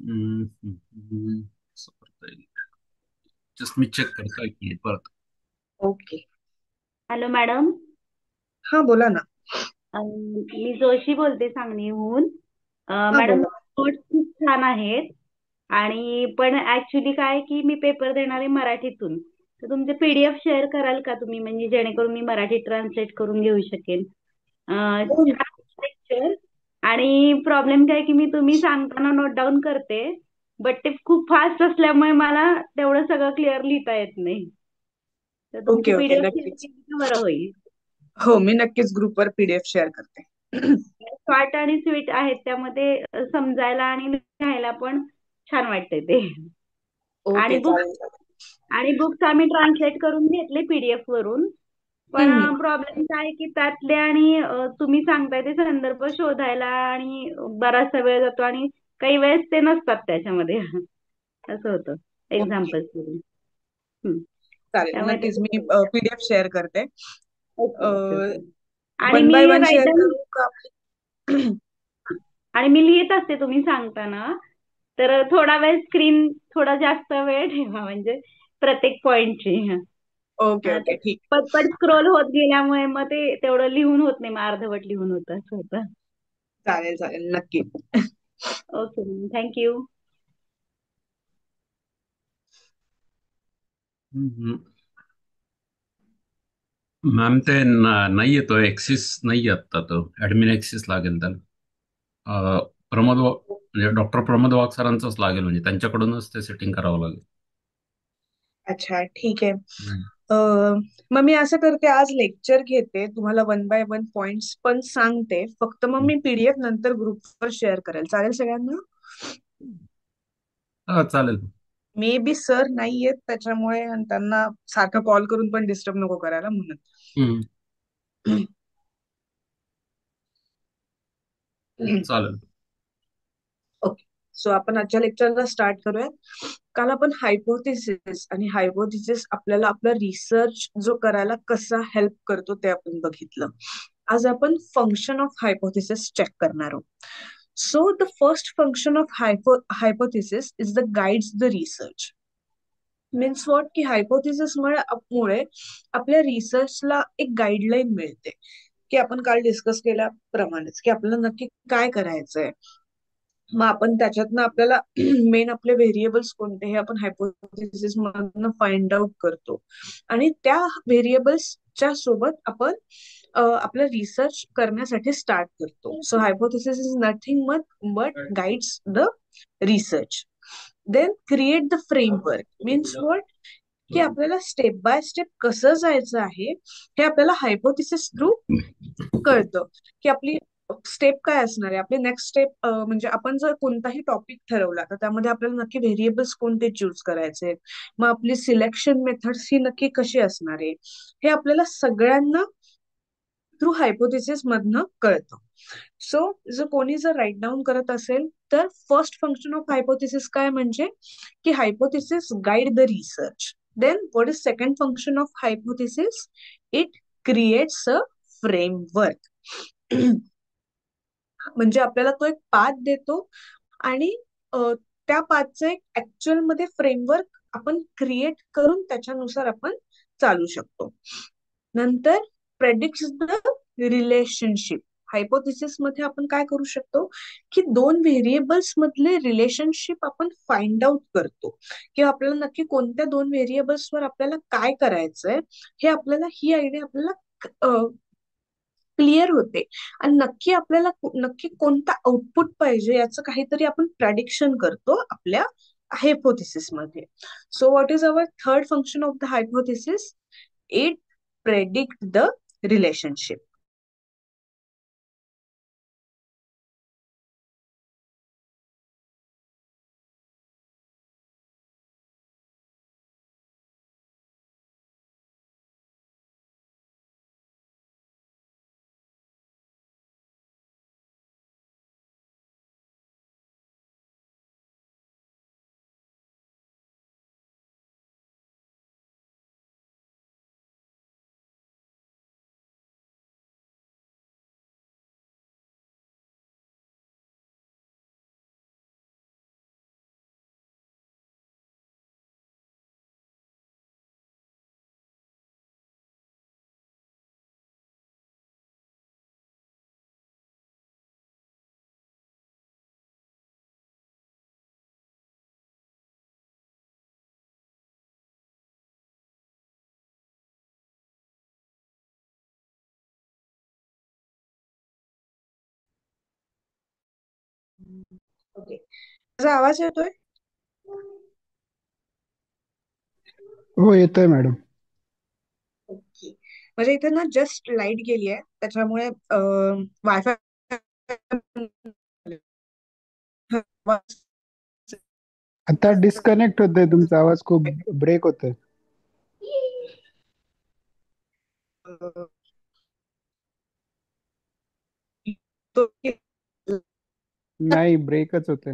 असं करता येईल. जस्ट मी चेक करतोय की परत. ओके. Hello madam. हा बोला ना. मी जोशी बोलते सांगलीहून. हा मॅडम, बोला. नोट्स खूप छान आहेत. आणि पण ऍक्च्युली काय की मी पेपर देणार आहे मराठीतून. तर तुमचे पीडीएफ शेअर कराल का तुम्ही, म्हणजे जेणेकरून मी मराठी ट्रान्सलेट करून घेऊ शकेन. हो. छान लेक्चर. आणि प्रॉब्लेम काय की मी तुम्ही सांगताना नोट डाऊन करते, बट ते खूप फास्ट असल्यामुळे मला तेवढं सगळं क्लिअर लिहिता येत नाही. तर तुमची ओके ओके, पीडीएफ शेअर नक्कीच. केली तर बरं होईल. हो, मी नक्कीच ग्रुपवर पीडीएफ शेअर करते. शॉर्ट आणि स्वीट आहेत, त्यामध्ये समजायला आणि लिहायला पण छान वाटते ते. आणि ओके, बुक्स चालेल चालेल. आणि बुक्स आम्ही ट्रान्सलेट करून घेतले पीडीएफ वरून. पण हम्म, प्रॉब्लेम काय आहे की त्यातले आणि तुम्ही सांगताय ते संदर्भ शोधायला आणि बराचसा वेळ जातो, आणि काही वेळेस ते नसतात त्याच्यामध्ये. असं होतं ओके. एक्झाम्पल्स वरून. हम्म. चालेल, त्यामुळे नक्कीच मी ते पीडीएफ शेअर करते. Okay okay okay. आणि वन मी by one right share down करू का? आणि मी लिहित असते तुम्ही सांगताना. तर थोडा वेळ स्क्रीन थोडा जास्त वेळ ठेवा, म्हणजे प्रत्येक पॉइंटची. ओके ते ओके, ठीक. पटपट स्क्रोल होत गेल्यामुळे मग ते तेवढं लिहून होत नाही, मग अर्धवट लिहून होतं, असं होतं. चालेल चालेल, नक्की. Okay, thank you. हम्म. मॅम ते नाही येतो एक्सिस, नाही आता तो ऍडमिन एक्सिस लागेल त्याला. म्हणजे डॉक्टर प्रमोद वाघ सरांचंच लागेल, म्हणजे त्यांच्याकडूनच ते सेटिंग करावं लागेल. अच्छा, ठीक आहे. हम्म. मग मी असं करते, आज लेक्चर घेते, तुम्हाला वन बाय वन पॉइंट्स पण सांगते, फक्त मग मी पीडीएफ नंतर ग्रुपवर शेअर करेल. चालेल सगळ्यांना? हा, चालेल. मे बी सर नाही येत त्याच्यामुळे, आणि त्यांना सारखं कॉल करून पण डिस्टर्ब नको करायला म्हणून. हम्म. चालेल. ओके. सो आपण आजच्या लेक्चरला स्टार्ट करूया. काल आपण हायपोथेसिस आणि हायपोथेसिस आपल्याला आपला रिसर्च जो करायला कसा हेल्प करतो ते आपण बघितलं. आज आपण फंक्शन ऑफ हायपोथेसिस चेक करणार आहोत. So the first function of hypothesis is the guides the research. Means what, की हायपोथेसिस मुळे आपल्या रिसर्चला एक गाईडलाईन मिळते, की आपण काल डिस्कस केल्याप्रमाणेच की आपल्याला नक्की काय करायचंय. मग आपण त्याच्यातनं आपल्याला मेन आपले व्हेरिएबल्स कोणते हे आपण हायपोथेसिस मधनं फाइंड आउट करतो, आणि त्या व्हेरिएबल्सच्या सोबत आपण आपलं रिसर्च करण्यासाठी स्टार्ट करतो. So hypothesis is nothing but guides the research. Then create the framework. Means what, की आपल्याला स्टेप बाय स्टेप कसं जायचं आहे हे आपल्याला हायपोथेसिस थ्रू कळतं, की आपली स्टेप काय असणार आहे. आपली नेक्स्ट स्टेप म्हणजे आपण जर कोणताही टॉपिक ठरवला तर त्यामध्ये आपल्याला नक्की व्हेरिएबल्स कोणते चूज करायचे, मग आपली सिलेक्शन मेथड्स ही नक्की कशी असणार आहे, हे आपल्याला सगळ्यांना थ्रू हायपोथेसिस मधनं कळतं. सो जर कोणी राईट डाऊन करत असेल तर फर्स्ट फंक्शन ऑफ हायपोथेसिस काय, म्हणजे की hypothesis guide the research. Then what is second function of hypothesis? It creates a framework. म्हणजे आपल्याला तो एक पाथ देतो, आणि त्या पाथचं एक ऍक्च्युअल मध्ये फ्रेमवर्क आपण क्रिएट करून त्याच्यानुसार आपण चालू शकतो. नंतर प्रेडिक्ट्स द रिलेशनशिप. हायपोथेसिस मध्ये आपण काय करू शकतो, की दोन व्हेरिएबल्स मधले रिलेशनशिप आपण फाइंड आउट करतो, किंवा आपल्याला नक्की कोणत्या दोन व्हेरिएबल्सवर आपल्याला काय करायचंय हे आपल्याला, ही आयडिया आपल्याला क्लिअर होते. आणि नक्की आपल्याला नक्की कोणता आउटपुट पाहिजे याचं काहीतरी आपण प्रेडिक्शन करतो आपल्या हायपोथेसिस मध्ये. So what is our third function of the hypothesis? It predict the relationship. Okay. माझा आवाज येतोय? हो येतोय मॅडम. ओके. म्हणजे इथे ना जस्ट लाईट गेली आहे, त्याच्यामुळे वायफाय आता डिस्कनेक्ट होतोय, तुमचा आवाज खूप ब्रेक होतोय. नाही, ब्रेकच होतोय.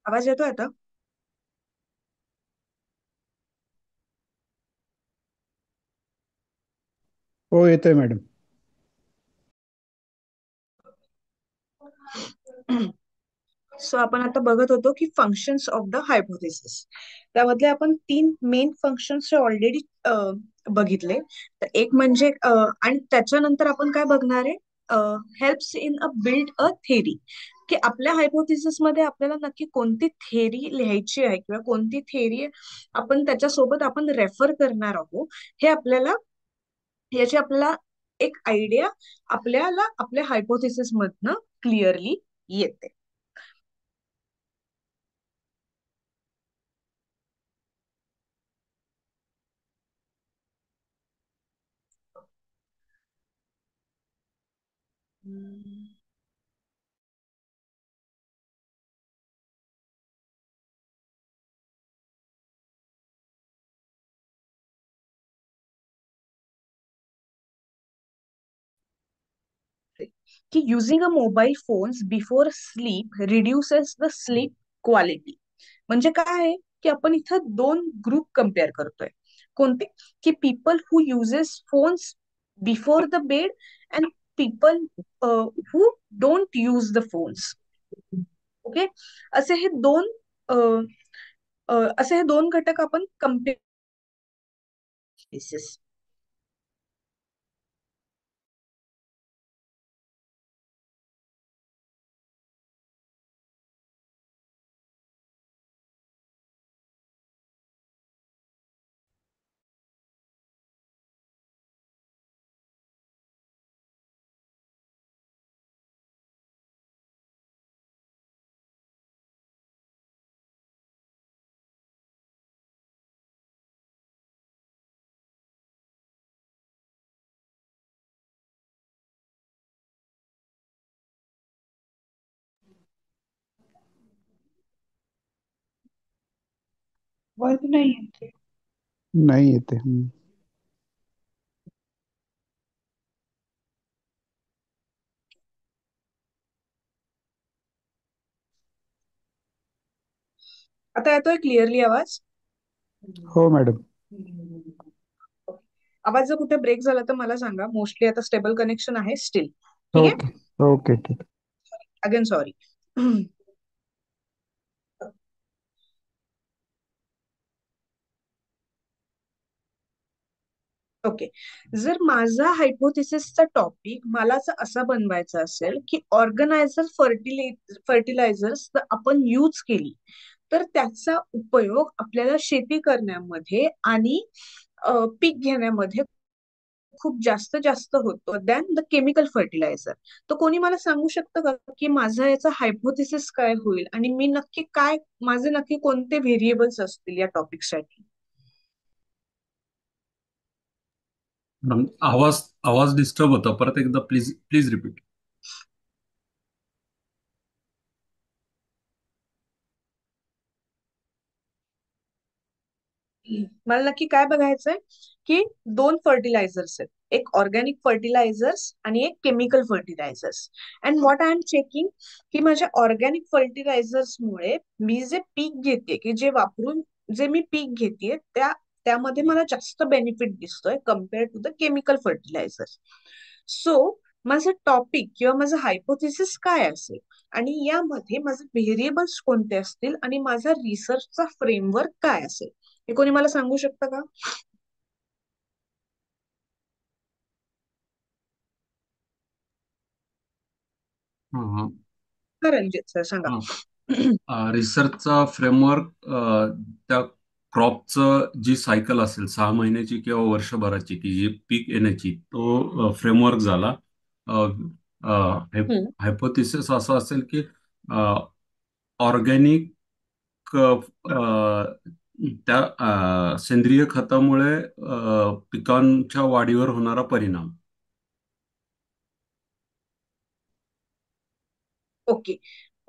आवाज येतोय आता? हो येतोय मॅडम. सो आपण आता बघत होतो की फंक्शन्स ऑफ द हायपोथेसिस. त्यामधले आपण 3 मेन फंक्शन्स ऑलरेडी बघितले. तर एक म्हणजे आणि त्याच्यानंतर आपण काय बघणार आहे, helps in a build a theory, की आपल्या हायपोथेसिस मध्ये आपल्याला नक्की कोणती थेरी लिहायची आहे किंवा कोणती थेरी आपण त्याच्यासोबत आपण रेफर करणार आहोत, हे आपल्याला याची आपल्याला एक आयडिया आपल्याला आपल्या हायपोथेसिस मधनं क्लिअरली येते. की using a mobile phones before sleep reduces the sleep quality. म्हणजे काय आहे की आपण इथं 2 ग्रुप कम्पेअर करतोय. कोणते? की people who uses phones before the bed and people who don't use the phones. Okay. असे हे दोन अ, असे हे दोन घटक आपण कम्पेअर. नाही येते. आता येतोय क्लिअरली आवाज? हो मॅडम. आवाज जर कुठे ब्रेक झाला तर मला सांगा. मोस्टली आता स्टेबल कनेक्शन आहे स्टील. ठीक आहे. ओके ओके ठीक. Again sorry. ओके. जर माझा हायपोथेसिसचा टॉपिक मला जर असा बनवायचा असेल की ऑर्गनायझर फर्टिलायझर्स जर आपण यूज केली तर त्याचा उपयोग आपल्याला शेती करण्यामध्ये आणि पीक घेण्यामध्ये खूप जास्त जास्त होतो दॅन द केमिकल फर्टिलायझर. तर कोणी मला सांगू शकतं का की माझा याचा हायपोथेसिस काय होईल आणि मी नक्की काय, माझे नक्की कोणते व्हेरिएबल्स असतील या टॉपिकसाठी? मॅडम, आवाज आवाज डिस्टर्ब होता. परत एकदा प्लीज प्लीज रिपीट. मला नक्की काय बघायचंय की दोन फर्टिलायझर्स आहेत, एक ऑर्गॅनिक फर्टिलायझर्स आणि एक chemical fertilizers. And what I am checking की माझ्या ऑर्गॅनिक फर्टिलायझर्समुळे मी जे पीक घेते की जे वापरून जे मी पीक घेते त्यामध्ये मला जास्त बेनिफिट दिसतोय compare to the chemical fertilizer. So माझं टॉपिक किंवा माझं हायपोथेसिस काय असेल आणि यामध्ये माझे व्हेरिएबल्स कोणते असतील आणि माझा रिसर्चचा फ्रेमवर्क काय असेल हे कोणी मला सांगू शकतं का? हां हा रणजित सर सांगा. रिसर्चचा फ्रेमवर्क त्या क्रॉपचं जी सायकल असेल 6 महिन्याची किंवा वर्षभराची की जी पीक येण्याची तो फ्रेमवर्क झाला. हम्म. हायपोथिसिस असं असेल की ऑर्गॅनिक त्या सेंद्रिय खतामुळे पिकांच्या वाढीवर होणारा परिणाम. ओके.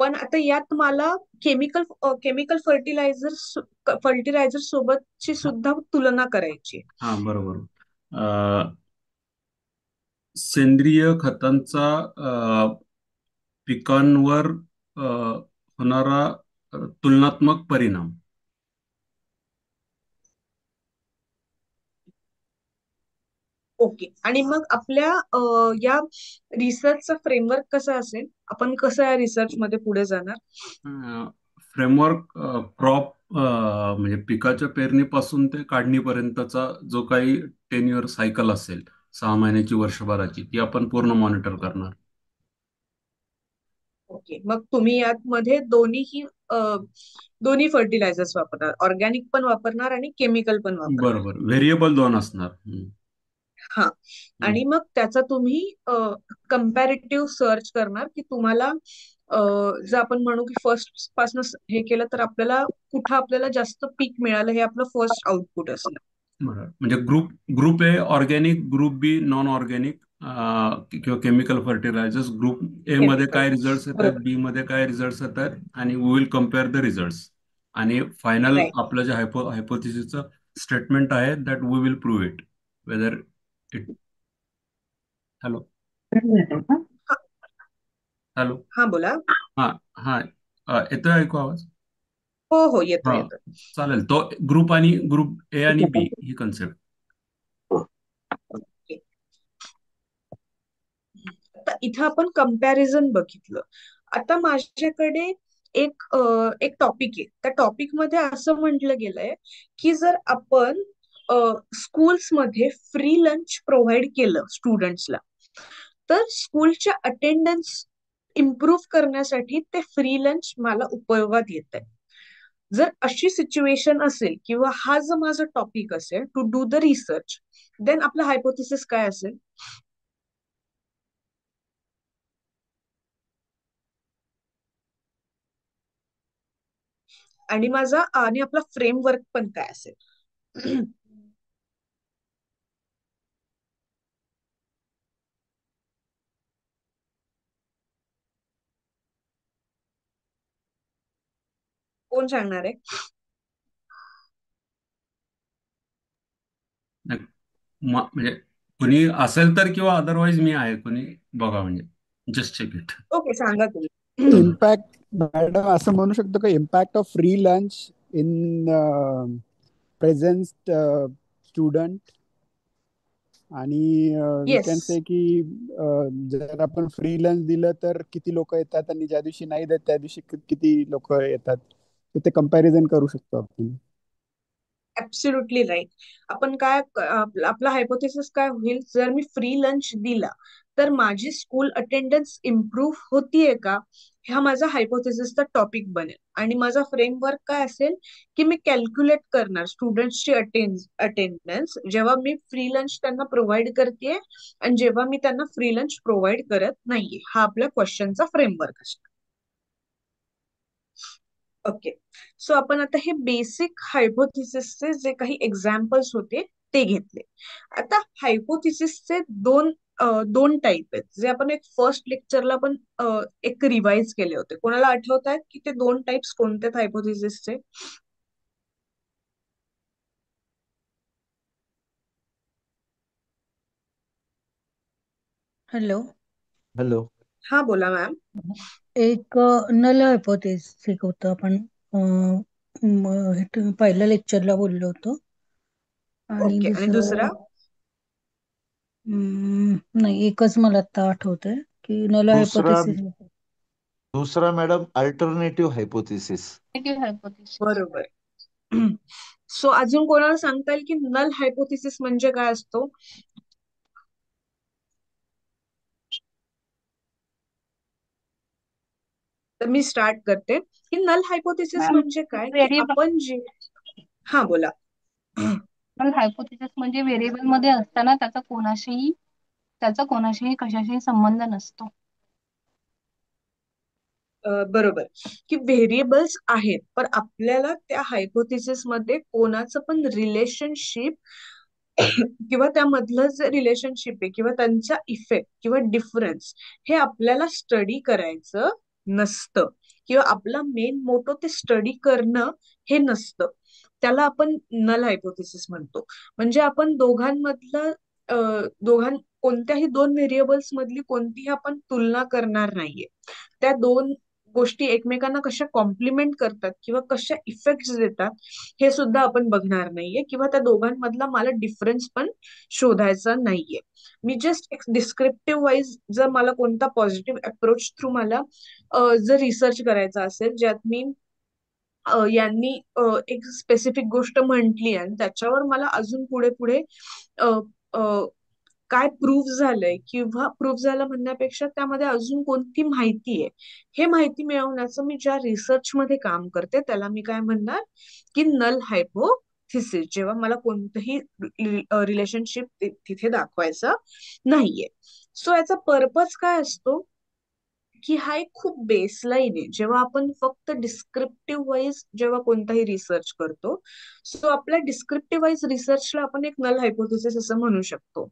पण आता यात मला केमिकल केमिकल फर्टिलायझर सोबतची सुद्धा तुलना करायची आहे. हा बरोबर. सेंद्रिय खतांचा पिकांवर होणारा तुलनात्मक परिणाम. ओके. आणि मग आपल्या या रिसर्चचा फ्रेमवर्क कसा असेल, आपण कसं या रिसर्च मध्ये पुढे जाणार? फ्रेमवर्क क्रॉप म्हणजे पिकाच्या पेरणीपासून ते काढणीपर्यंतचा जो काही 10 इयर सायकल असेल 6 महिन्याची वर्षभराची ती आपण पूर्ण मॉनिटर करणार. ओके. मग तुम्ही यात मध्ये दोन्ही फर्टिलायझर्स वापरणार, ऑर्गॅनिक पण वापरणार आणि केमिकल पण वापरणार. बरोबर. व्हेरिएबल 2 असणार. हा. आणि मग त्याचा तुम्ही कम्पॅरेटिव्ह सर्च करणार की तुम्हाला जर आपण म्हणू की फर्स्ट पासून हे केलं तर आपल्याला कुठं आपल्याला जास्त पीक मिळालं हे आपलं फर्स्ट आउटपुट असणार. बरोबर. म्हणजे group group A organic, group B non organic किंवा केमिकल फर्टिलायझर्स. ग्रुप ए मध्ये केमिकल. काय रिझल्ट येत आहेत, बरोबर. बी मध्ये काय रिझल्ट येत आहेत आणि we will compare the result. आणि फायनल राईट. आपलं जे हायपोथिसिसचं स्टेटमेंट आहे that we will prove it whether it. Hello hello. हा बोला. हा हा. येतोय ऐकू आवाज? हो हो, येतो हा येतो. चालेल. तो ग्रुप आणि ग्रुप ए आणि बी ही कन्सेप्ट. ओके. आता इथं आपण कम्पॅरिझन बघितलं. आता माझ्याकडे एक टॉपिक आहे. त्या टॉपिक मध्ये असं म्हटलं गेलंय की जर आपण स्कूल्समध्ये फ्री लंच प्रोव्हाइड केलं स्टुडंट्सला तर स्कूलच्या अटेंडन्स इम्प्रूव्ह करण्यासाठी ते फ्री लंच मला उपयोगात येत आहे. जर अशी सिच्युएशन असेल किंवा हा जो माझा टॉपिक असेल to do the research, then आपला हायपोथेसिस काय असेल? आणि आपला फ्रेमवर्क पण काय असेल? कोण सांगणार आहे? म्हणजे कुणी असेल तर किंवा अदरवाईज मी आहे, कुणी बघा म्हणजे जस्ट चेक इट. ओके, सांगा तुम्ही. इम्पॅक्ट मॅडम असं म्हणू शकतो का, impact of free lunch in present student, आणि वी येस. कॅन से की जर आपण फ्री लंच दिलं तर किती लोक येतात, आणि ज्या दिवशी नाही देत त्या दिवशी किती लोक येतात, तर ते कंपॅरिझन करू शकतो आपण. Absolutely right. आपण आपला हायपोथेसिस काय होईल, जर मी फ्री लंच दिला तर माझी स्कूल अटेंडन्स इम्प्रूव्ह होतीये का, हा माझा हायपोथेसिसचा टॉपिक बनेल. आणि माझा फ्रेमवर्क काय असेल की मी कॅल्क्युलेट करणार स्टुडंट्सची अटेंडन्स जेव्हा मी फ्री लंच त्यांना प्रोव्हाइड करते आणि जेव्हा मी त्यांना फ्री लंच प्रोव्हाइड करत नाहीये. हा आपल्या क्वेश्चनचा फ्रेमवर्क असतो. ओके. सो आपण आता हे बेसिक हायपोथिसिसचे जे काही एक्झाम्पल्स होते ते घेतले. आता हायपोथिसिसचे दोन टाईप आहेत, जे आपण एक फर्स्ट लेक्चरला पण एक रिवाइज केले होते. कोणाला आठवत आहेत की ते दोन टाइप्स कोणते आहेत हायपोथिसिसचे? हॅलो. हॅलो. हा बोला मॅम. एक नल हायपोथेसिस होतं, आपण पहिल्या लेक्चरला बोललो होतो. आणि ओके. आणि दुसरा? नाही, एकच मला आता आठवतंय की नल हायपोथेसिस. दुसरा मॅडम अल्टरनेटिव्ह हायपोथेसिस. बरोबर. सो अजून कोणाला सांगता येईल की नल हायपोथेसिस म्हणजे काय असतो? तर मी स्टार्ट करते की नल हायपोथेसिस म्हणजे काय, की आपण जे हा बोला. नल हायपोथेसिस म्हणजे व्हेरिएबल मध्ये असताना त्याचा कोणाशीही कशाशीही संबंध नसतो. बरोबर, की व्हेरिएबल्स आहेत पण आपल्याला त्या हायपोथेसिस मध्ये कोणाचं पण रिलेशनशिप किंवा त्यामधलं जे रिलेशनशिप आहे किंवा त्यांचा इफेक्ट किंवा डिफरन्स हे आपल्याला स्टडी करायचं नसतं, किंवा आपला मेन मोटो ते स्टडी करणं हे नसतं. त्याला आपण नल हायपोथेसिस म्हणतो. म्हणजे आपण कोणत्याही दोन व्हेरिएबल्स मधली कोणतीही आपण तुलना करणार नाहीये. त्या दोन गोष्टी एकमेकांना कशा कॉम्प्लिमेंट करतात किंवा कशा इफेक्ट देतात हे सुद्धा आपण बघणार नाहीये, किंवा त्या दोघांमधला मला डिफरन्स पण शोधायचा नाहीये. मी जस्ट एक डिस्क्रिप्टिव्ह वाईज जर मला कोणता पॉझिटिव्ह अप्रोच थ्रू मला जर रिसर्च करायचा असेल ज्यात मी यांनी एक स्पेसिफिक गोष्ट म्हटली आणि त्याच्यावर मला अजून पुढे पुढे अ, अ, काय प्रूफ झालंय किंवा प्रूफ झालं म्हणण्यापेक्षा त्यामध्ये अजून कोणती माहिती आहे हे माहिती मिळवण्याचं मी ज्या रिसर्च मध्ये काम करते त्याला मी काय म्हणणार की नल हायपोथिसिस, जेव्हा मला कोणतंही रिलेशनशिप तिथे दाखवायचं नाहीये. सो याचा पर्पज काय असतो की हा एक खूप बेसलाईन आहे जेव्हा आपण फक्त डिस्क्रिप्टिव्ह वाईज जेव्हा कोणताही रिसर्च करतो. सो आपल्या डिस्क्रिप्टिव्ह वाईज रिसर्चला आपण एक नल हायपोथेसिस असं म्हणू शकतो.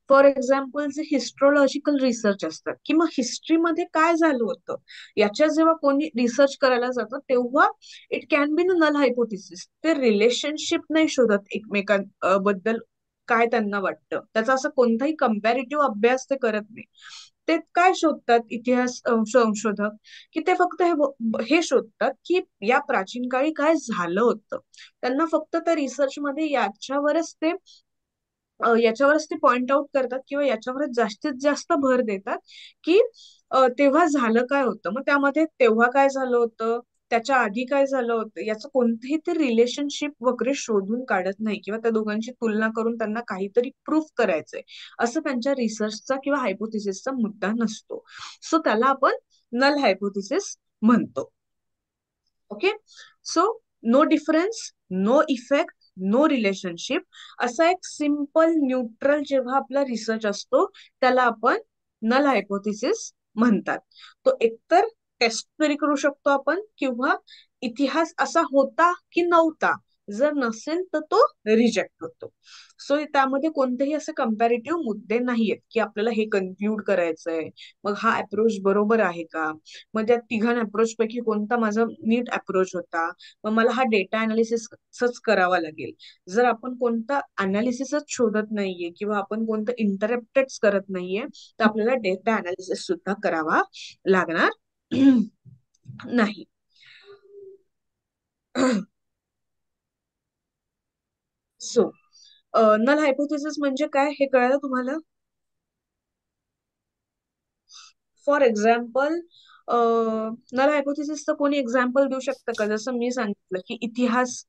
फॉर एक्झाम्पल जे हिस्ट्रोलॉजिकल रिसर्च असतात की मग हिस्ट्रीमध्ये काय झालं होतं याच्या जेव्हा कोणी रिसर्च करायला जातं तेव्हा it can be null hypothesis. ते रिलेशनशिप नाही शोधत एकमेकांबद्दल काय त्यांना वाटतं, त्याचा असं कोणताही कम्पॅरेटिव्ह अभ्यास ते करत नाही. ते काय शोधतात इतिहास संशोधक, की ते फक्त हे शोधतात की या प्राचीन काळी काय झालं होतं. त्यांना फक्त त्या रिसर्च मध्ये याच्यावरच ते पॉइंट आउट करतात किंवा याच्यावरच जास्तीत जास्त भर देतात की तेव्हा झालं काय होतं, मग त्यामध्ये तेव्हा काय झालं होतं, त्याच्या आधी काय झालं होतं, याचं कोणतेही ते रिलेशनशिप वगैरे शोधून काढत नाही किंवा त्या दोघांची तुलना करून त्यांना काहीतरी प्रूफ करायचंय असं त्यांच्या रिसर्चचा किंवा हायपोथिसिसचा मुद्दा नसतो. सो त्याला आपण नल हायपोथिसिस म्हणतो. Okay. So no difference, no effect, no relationship, असा एक सिंपल न्यूट्रल जेव्हा आपला रिसर्च असतो त्याला आपण नल हायपोथिसिस म्हणतात. तो एकतर टेस्ट तरी करू शकतो आपण किंवा इतिहास असा होता की नव्हता, जर नसेल तर तो रिजेक्ट होतो. सो त्यामध्ये कोणतेही असे कम्पॅरेटिव्ह मुद्दे नाहीयेत की आपल्याला हे कन्क्लूड करायचंय मग हा अप्रोच बरोबर आहे का, मग त्या तिघां अप्रोच पैकी कोणता माझा नीट अप्रोच होता, मग मला हा डेटा अनालिसिसच करावा लागेल. जर आपण कोणता अनालिसिसच शोधत नाहीये किंवा आपण कोणतं इंटरप्टेट करत नाहीये तर आपल्याला डेटा अनालिसिस सुद्धा करावा लागणार नाही. सो नल हायपोथेसिस म्हणजे काय हे कळलं तुम्हाला? फॉर एक्झाम्पल नल हायपोथेसिसचं कोणी एक्झाम्पल देऊ शकतं का? जसं मी सांगितलं की इतिहास,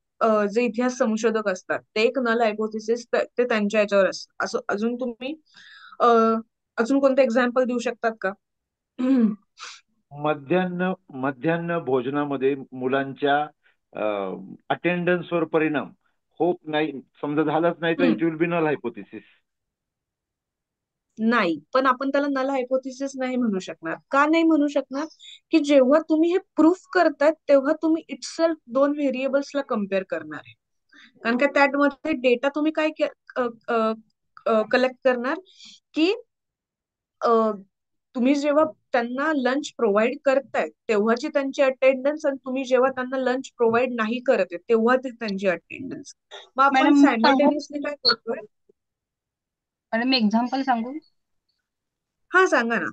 जे इतिहास संशोधक असतात ते एक नल हायपोथेसिस ते त्यांच्या याच्यावर असतं. असं अजून तुम्ही अजून कोणतं एक्झाम्पल देऊ शकतात का? मध्यान्ह भोजनामध्ये मुलांच्या अटेंडन्सवर परिणाम होत नाही, समजा झालाच नाही तर hmm, it will be null hypothesis. नाही, पण आपण त्याला नल हायपोथेसिस नाही म्हणू शकणार. का नाही म्हणू शकणार? की जेव्हा तुम्ही हे प्रूफ करताय तेव्हा तुम्ही इटसेल्फ दोन व्हेरिएबल्सला कम्पेअर करणार आहे. कारण का त्यामध्ये डेटा तुम्ही काय कलेक्ट करणार की अ, तुम्ही जेव्हा त्यांना लंच प्रोव्हाइड करताय तेव्हाची त्यांची अटेंडन्स आणि तुम्ही जेव्हा त्यांना लंच प्रोव्हाइड नाही करत आहे तेव्हा ती त्यांची अटेंडन्स. मग आपण मॅडम मी सांगू सायमल्टेनियसली काय करतोय? मॅडम मी एक्झाम्पल सांगू. हा, सांगा ना.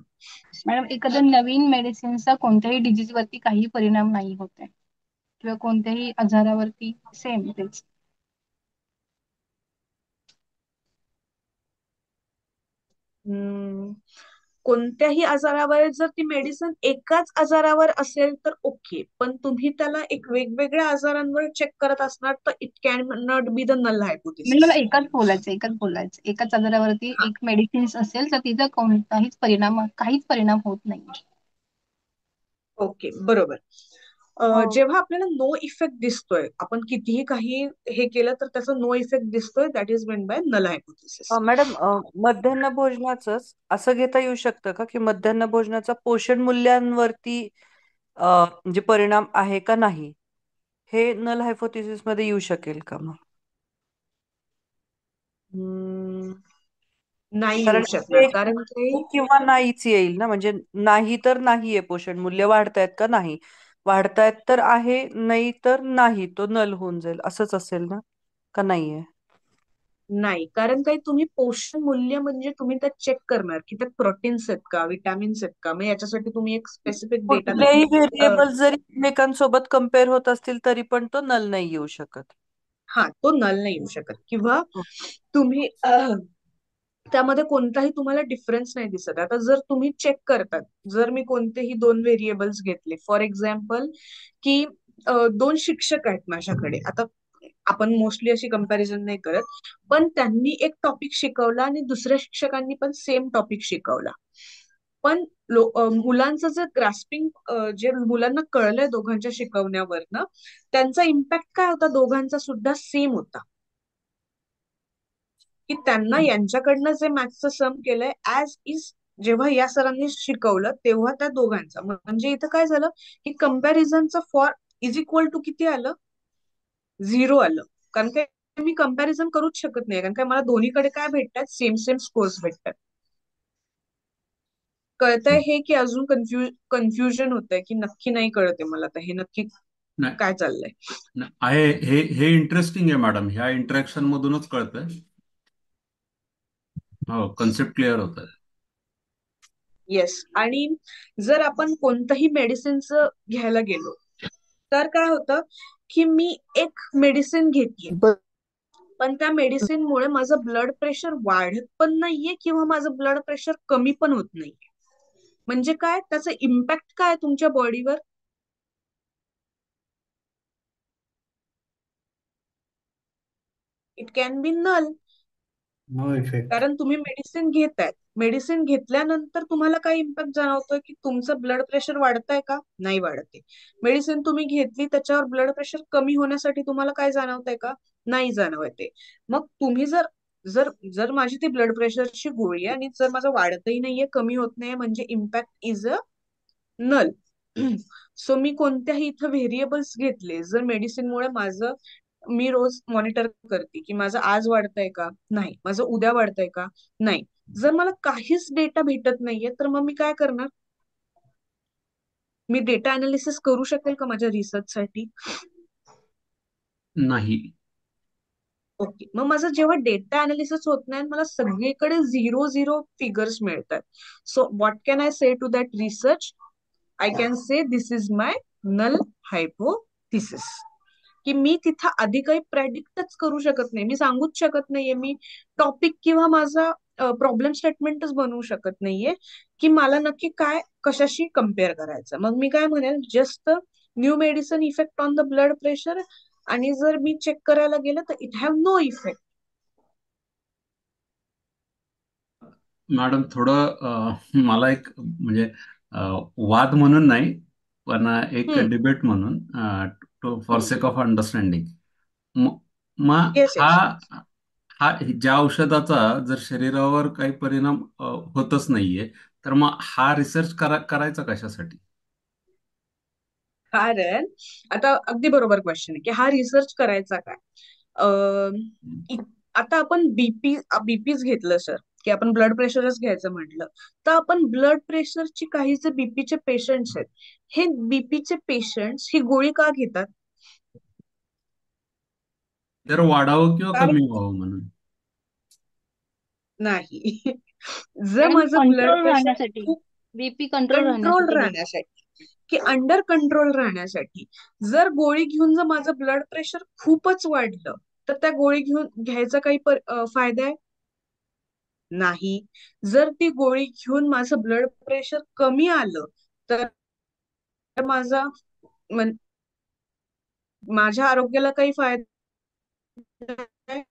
मॅडम एखाद्या नवीन मेडिसिनचा कोणत्याही डिझीज वरती काही परिणाम नाही होत आहे किंवा कोणत्याही आजारावरती सेम तेच. हम्म, कोणत्याही आजारावर जर ती मेडिसिन एकाच आजारावर असेल तर ओके, पण तुम्ही त्याला एक वेगवेगळ्या आजारांवर चेक करत असणार तर it can not be the null म्हणजे मला हायपोथेसिस. एकच बोलायचं एकाच आजारावरती एक मेडिसिन्स असेल तर तिचा काहीच परिणाम होत नाही. ओके, बरोबर. हो जेव्हा आपल्याला नो इफेक्ट दिसतोय, आपण कितीही काही हे केलं तर त्याचा नो इफेक्ट दिसतोय, that is meant by null hypothesis. Madam, मध्यान्ह भोजनाचंच असं घेता येऊ शकतं का की मध्यान्ह भोजनाचा पोषण मूल्यांवरती म्हणजे परिणाम आहे का नाही, हे नल हायपोथेसिस मध्ये येऊ शकेल का मग? नाही येऊ कारण शकणार, ते कारण ते हो किंवा नाहीच येईल ना, म्हणजे नाही तर नाहीये, पोषण मूल्य वाढतायत का नाही, वाढतायत तर आहे, नाही तर नाही, तो नल होऊन जाईल असंच असेल ना, का नाहीये? नाही, कारण काही तुम्ही पोषण मूल्य म्हणजे तुम्ही त्यात चेक करणार की त्यात प्रोटीन्स आहेत का, विटामिन्स आहेत का. मग याच्यासाठी तुम्ही एक स्पेसिफिक डेटा कुठलेही व्हेरिएबल जरी एकमेकांसोबत कम्पेअर होत असतील तरी पण तो नल नाही येऊ शकत. हा, तो नल नाही येऊ शकत. किंवा हो. तुम्ही त्यामध्ये कोणताही तुम्हाला डिफरन्स नाही दिसत. आता जर तुम्ही चेक करतात, जर मी कोणतेही दोन व्हेरिएबल्स घेतले, फॉर एक्झाम्पल की दोन शिक्षक आहेत माझ्याकडे. आता आपण मोस्टली अशी कंपॅरिझन नाही करत, पण त्यांनी एक टॉपिक शिकवला आणि दुसऱ्या शिक्षकांनी पण सेम टॉपिक शिकवला. पण मुलांचं जर ग्रास्पिंग, जे मुलांना कळलंय दोघांच्या शिकवण्यावरनं, त्यांचा इम्पॅक्ट काय होता, दोघांचा सुद्धा सेम होता. की त्यांना यांच्याकडनं जे मॅथ्सचं सम केलंय ऍज इज जेव्हा या सरांनी शिकवलं तेव्हा त्या दोघांचा, म्हणजे इथं काय झालं की कंपॅरिझनचं फॉर इज इक्वल टू किती आलं, 0 आलं. कारण काय मी कंपॅरिझन करूच शकत नाही, कारण काय मला दोन्हीकडे काय भेटतात, सेम सेम स्कोर्स भेटतात. कळतंय हे की अजून कन्फ्युजन होतंय की नक्की नाही कळतंय मला तर हे नक्की नाही काय चाललंय? आहे, हे इंटरेस्टिंग आहे मॅडम, ह्या इंटरॅक्शन मधूनच कळतंय. हो, कन्सेप्ट क्लिअर होत आहे. येस. आणि जर आपण कोणतंही मेडिसिनचं घ्यायला गेलो तर काय होतं की मी एक मेडिसिन घेतली, पण पण त्या मेडिसिनमुळे माझं ब्लड प्रेशर वाढत पण नाहीये किंवा माझं ब्लड प्रेशर कमी पण होत नाहीये. म्हणजे काय, त्याचा इम्पॅक्ट काय तुमच्या बॉडीवर? It can be null. No effect. कारण तुम्ही मेडिसिन घेताय, मेडिसिन घेतल्यानंतर तुम्हाला काय इम्पॅक्ट जाणवतोय की तुमचं ब्लड प्रेशर वाढतंय का, नाही वाढते. मेडिसिन तुम्ही घेतली त्याच्यावर ब्लड प्रेशर कमी होण्यासाठी तुम्हाला काय जाणवतंय का, नाही जाणवते. मग तुम्ही जर जर जर माझी ती ब्लड प्रेशरची गोळी आहे आणि जर माझं वाढतही नाहीये कमी होत नाहीये म्हणजे impact is a null. So मी कोणत्याही इथं व्हेरिएबल्स घेतले, जर मेडिसिनमुळे माझं, मी रोज मॉनिटर करते की माझं आज वाढतंय का, नाही, माझं उद्या वाढतंय का, नाही, जर मला काहीच डेटा भेटत नाहीये तर मग मी काय करणार? मी डेटा अनालिसिस करू शकेल का माझ्या रिसर्चसाठी? नाही. ओके, मग माझं जेव्हा डेटा अनालिसिस होत नाही मला सगळीकडे 0 0 फिगर्स मिळतात, so what can I say to that research? I can say this is my null hypothesis. की मी तिथं आधी काही प्रेडिक्टच करू शकत नाही, मी सांगूच शकत नाहीये, मी टॉपिक किंवा माझा प्रॉब्लेम स्टेटमेंटच बनवू शकत नाहीये की मला नक्की काय कशाशी कम्पेअर करायचं. मग मी काय म्हणेल, just new medicine effect on the blood pressure, आणि जर मी चेक करायला गेलं तर it have no effect. Madam थोडं मला एक म्हणजे वाद म्हणून नाही, पण एक डिबेट म्हणून फॉर सेक ऑफ अंडरस्टँडिंग, मग येस हा येस. हा ज्या औषधाचा जर शरीरावर काही परिणाम होतच नाहीये, तर मग हा रिसर्च करायचा कशासाठी? कारण आता अगदी बरोबर क्वेश्चन आहे की हा रिसर्च करायचा काय. अं, आता आपण बीपीच घेतलं सर, की आपण ब्लड प्रेशरच घ्यायचं म्हटलं, तर आपण ब्लड प्रेशरची काही जे बीपीचे पेशंट्स आहेत, हे बीपीचे पेशंट्स ही गोळी का घेतात? जर वाढावं किंवा कारण कमी व्हावं म्हणून. नाही. जर मॅडम माझं ब्लड कंट्रोल प्रेशर राहण्यासाठी, खूप बीपी कंट्रोल कंट्रोल राहण्यासाठी घेतात. राहण्यासाठी, की अंडर कंट्रोल राहण्यासाठी, जर गोळी घेऊन जर माझं ब्लड प्रेशर खूपच वाढलं, तर त्या गोळी घ्यायचा काही फायदा आहे? नाही. जर ती गोळी घेऊन माझं ब्लड प्रेशर कमी आलं, तर माझा म्हण- माझ्या आरोग्याला काही फायदा आहे?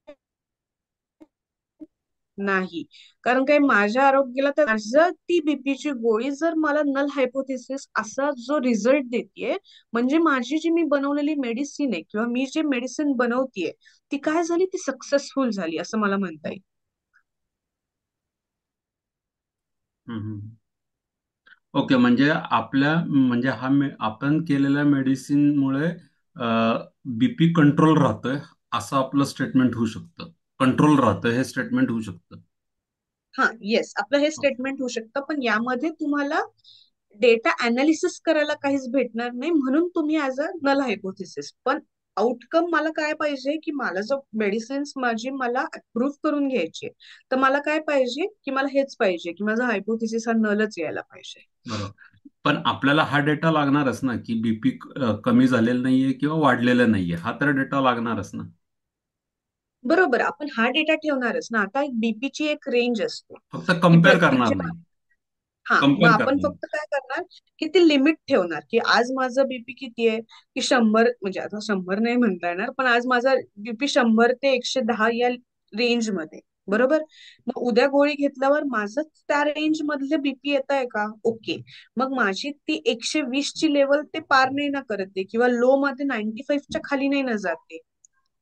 नाही. कारण काय, माझ्या आरोग्याला तर माझं ती बीपीची गोळी जर मला नल हायपोथिसिस असा जो रिझल्ट देते, म्हणजे माझी जी मी बनवलेली मेडिसिन आहे किंवा मी जे मेडिसिन बनवतीये ती काय झाली, ती सक्सेसफुल झाली असं मला म्हणता येईल. ओके, म्हणजे म्हणजे आपण केलेल्या मेडिसिनमुळे बीपी कंट्रोल राहतोय असं आपलं स्टेटमेंट होऊ शकतं. कंट्रोल राहतं हे स्टेटमेंट होऊ शकतं. हा येस, आपलं हे स्टेटमेंट होऊ शकतं, पण यामध्ये तुम्हाला डेटा अनालिसिस करायला काहीच भेटणार नाही, म्हणून तुम्ही ऍज अ नल हायपोथिसिस. पण आउटकम मला काय पाहिजे, की मला जो मेडिसिन्स माझी मला अप्रूव्ह करून घ्यायची, तर मला काय पाहिजे, की मला हेच पाहिजे की माझा हायपोथिसिस हा नलच यायला पाहिजे. बरोबर. पण आपल्याला हा डेटा लागणारच ना, की बीपी कमी झालेला नाहीये किंवा वाढलेला नाहीये, हा तर डेटा लागणारच ना. बरोबर, आपण हा डेटा ठेवणारच ना. आता एक बीपीची एक रेंज असते फक्त की कम्पेअर करणार प्रत्येक, नाही. हा मग कम्पेअर आपण करणार. फक्त काय करणार, की ती लिमिट ठेवणार, की आज माझं बीपी किती आहे, की 100, म्हणजे आता 100 नाही म्हणता येणार, पण आज माझा बीपी 100 ते 110 या रेंज मध्ये. बरोबर. मग उद्या गोळी घेतल्यावर माझं त्या रेंज मधले बीपी येत आहे का, ओके. मग माझी ती 120 ची लेवल ते पार नाही ना करते, किंवा लो मध्ये 95च्या खाली नाही ना जाते,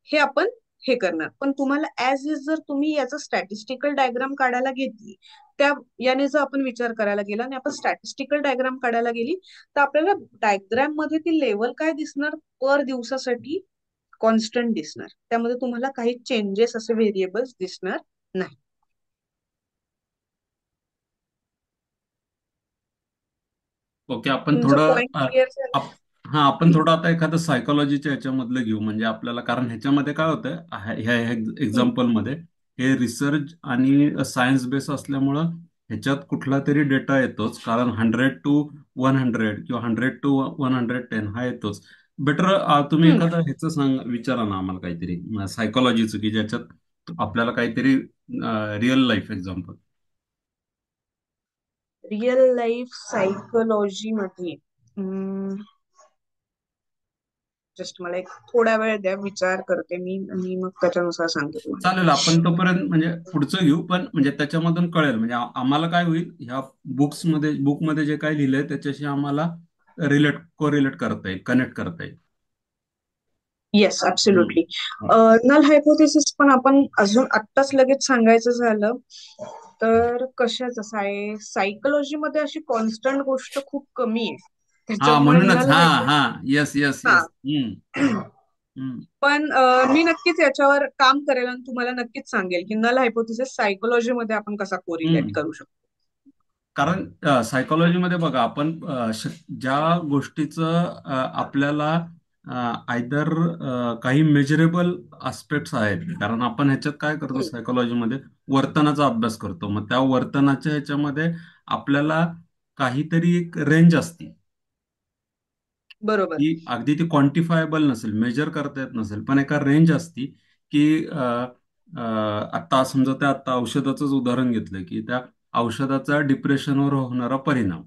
हे आपण हे करणार. पण तुम्हाला ऍज इज जर तुम्ही याचा स्टॅटिस्टिकल डायग्राम काढायला घेतली, त्या याने जर आपण विचार करायला गेला आणि आपण स्टॅटिस्टिकल डायग्राम काढायला गेली, तर आपल्याला डायग्राम मध्ये ती लेवल काय दिसणार, पर दिवसासाठी कॉन्स्टंट दिसणार. त्यामध्ये तुम्हाला काही चेंजेस असे व्हेरिएबल्स दिसणार नाही. ओके, आपण तुमचं थोडं पॉइंट क्लिअर झालं? हा, आपण थोडं आता एखादं सायकोलॉजीच्या ह्याच्यामधलं घेऊ, म्हणजे आपल्याला, कारण ह्याच्यामध्ये काय होतंय, ह्या एक्झाम्पल मध्ये हे रिसर्च आणि सायन्स बेस असल्यामुळं ह्याच्यात कुठला तरी डेटा येतोच, कारण 100 to 100 किंवा 100 to 110 हा येतोच. बेटर तुम्ही हम्म. एखादं ह्याचं विचारा ना आम्हाला काहीतरी सायकोलॉजीचं, की ज्याच्यात आपल्याला काहीतरी real life example. Real life psychology मध्ये जस्ट मला एक थोडा वेळ द्या, विचार करते मी आणि मग त्याच्यानुसार सांगते तुम्हाला. चालेल, आपण तोपर्यंत म्हणजे पुढचं घेऊ, पण म्हणजे त्याच्यामधून कळेल, म्हणजे आम्हाला काय होईल, ह्या बुकमध्ये जे काय लिहिलंय त्याच्याशी आम्हाला कोरिलेट करता येईल, कनेक्ट करता येईल. Yes, absolutely. हम्म. नल हायपोथेसिस पण आपण अजून आत्ताच लगेच सांगायचं झालं तर कशाच आहे, सायकोलॉजी मध्ये अशी कॉन्स्टंट गोष्ट खूप कमी आहे, हा, त्याच्यामुळे म्हणूनच, नल हा हायपोथेसिस. हा, येस येस हा. येस. हम्म. पण मी नक्कीच याच्यावर काम करेल आणि तुम्हाला नक्कीच सांगेल की नल हायपोथेसिस सायकोलॉजी मध्ये आपण कसा कोरिलेट हम्म. करू शकतो. कारण सायकोलॉजीमध्ये बघा, आपण ज्या गोष्टीचं आपल्याला आयदर काही मेजरेबल आस्पेक्ट्स आहेत, कारण आपण ह्याच्यात काय करतो, हम्म. सायकोलॉजीमध्ये वर्तनाचा अभ्यास करतो, मग त्या वर्तनाच्या ह्याच्यामध्ये आपल्याला काहीतरी एक रेंज असते, बरोबर. की अगदी ती क्वांटिफायबल नसेल, मेजर करता येत नसेल, पण एका रेंज असती की आता समजा त्या आता औषधाचंच उदाहरण घेतलं की त्या औषधाचा डिप्रेशनवर होणारा परिणाम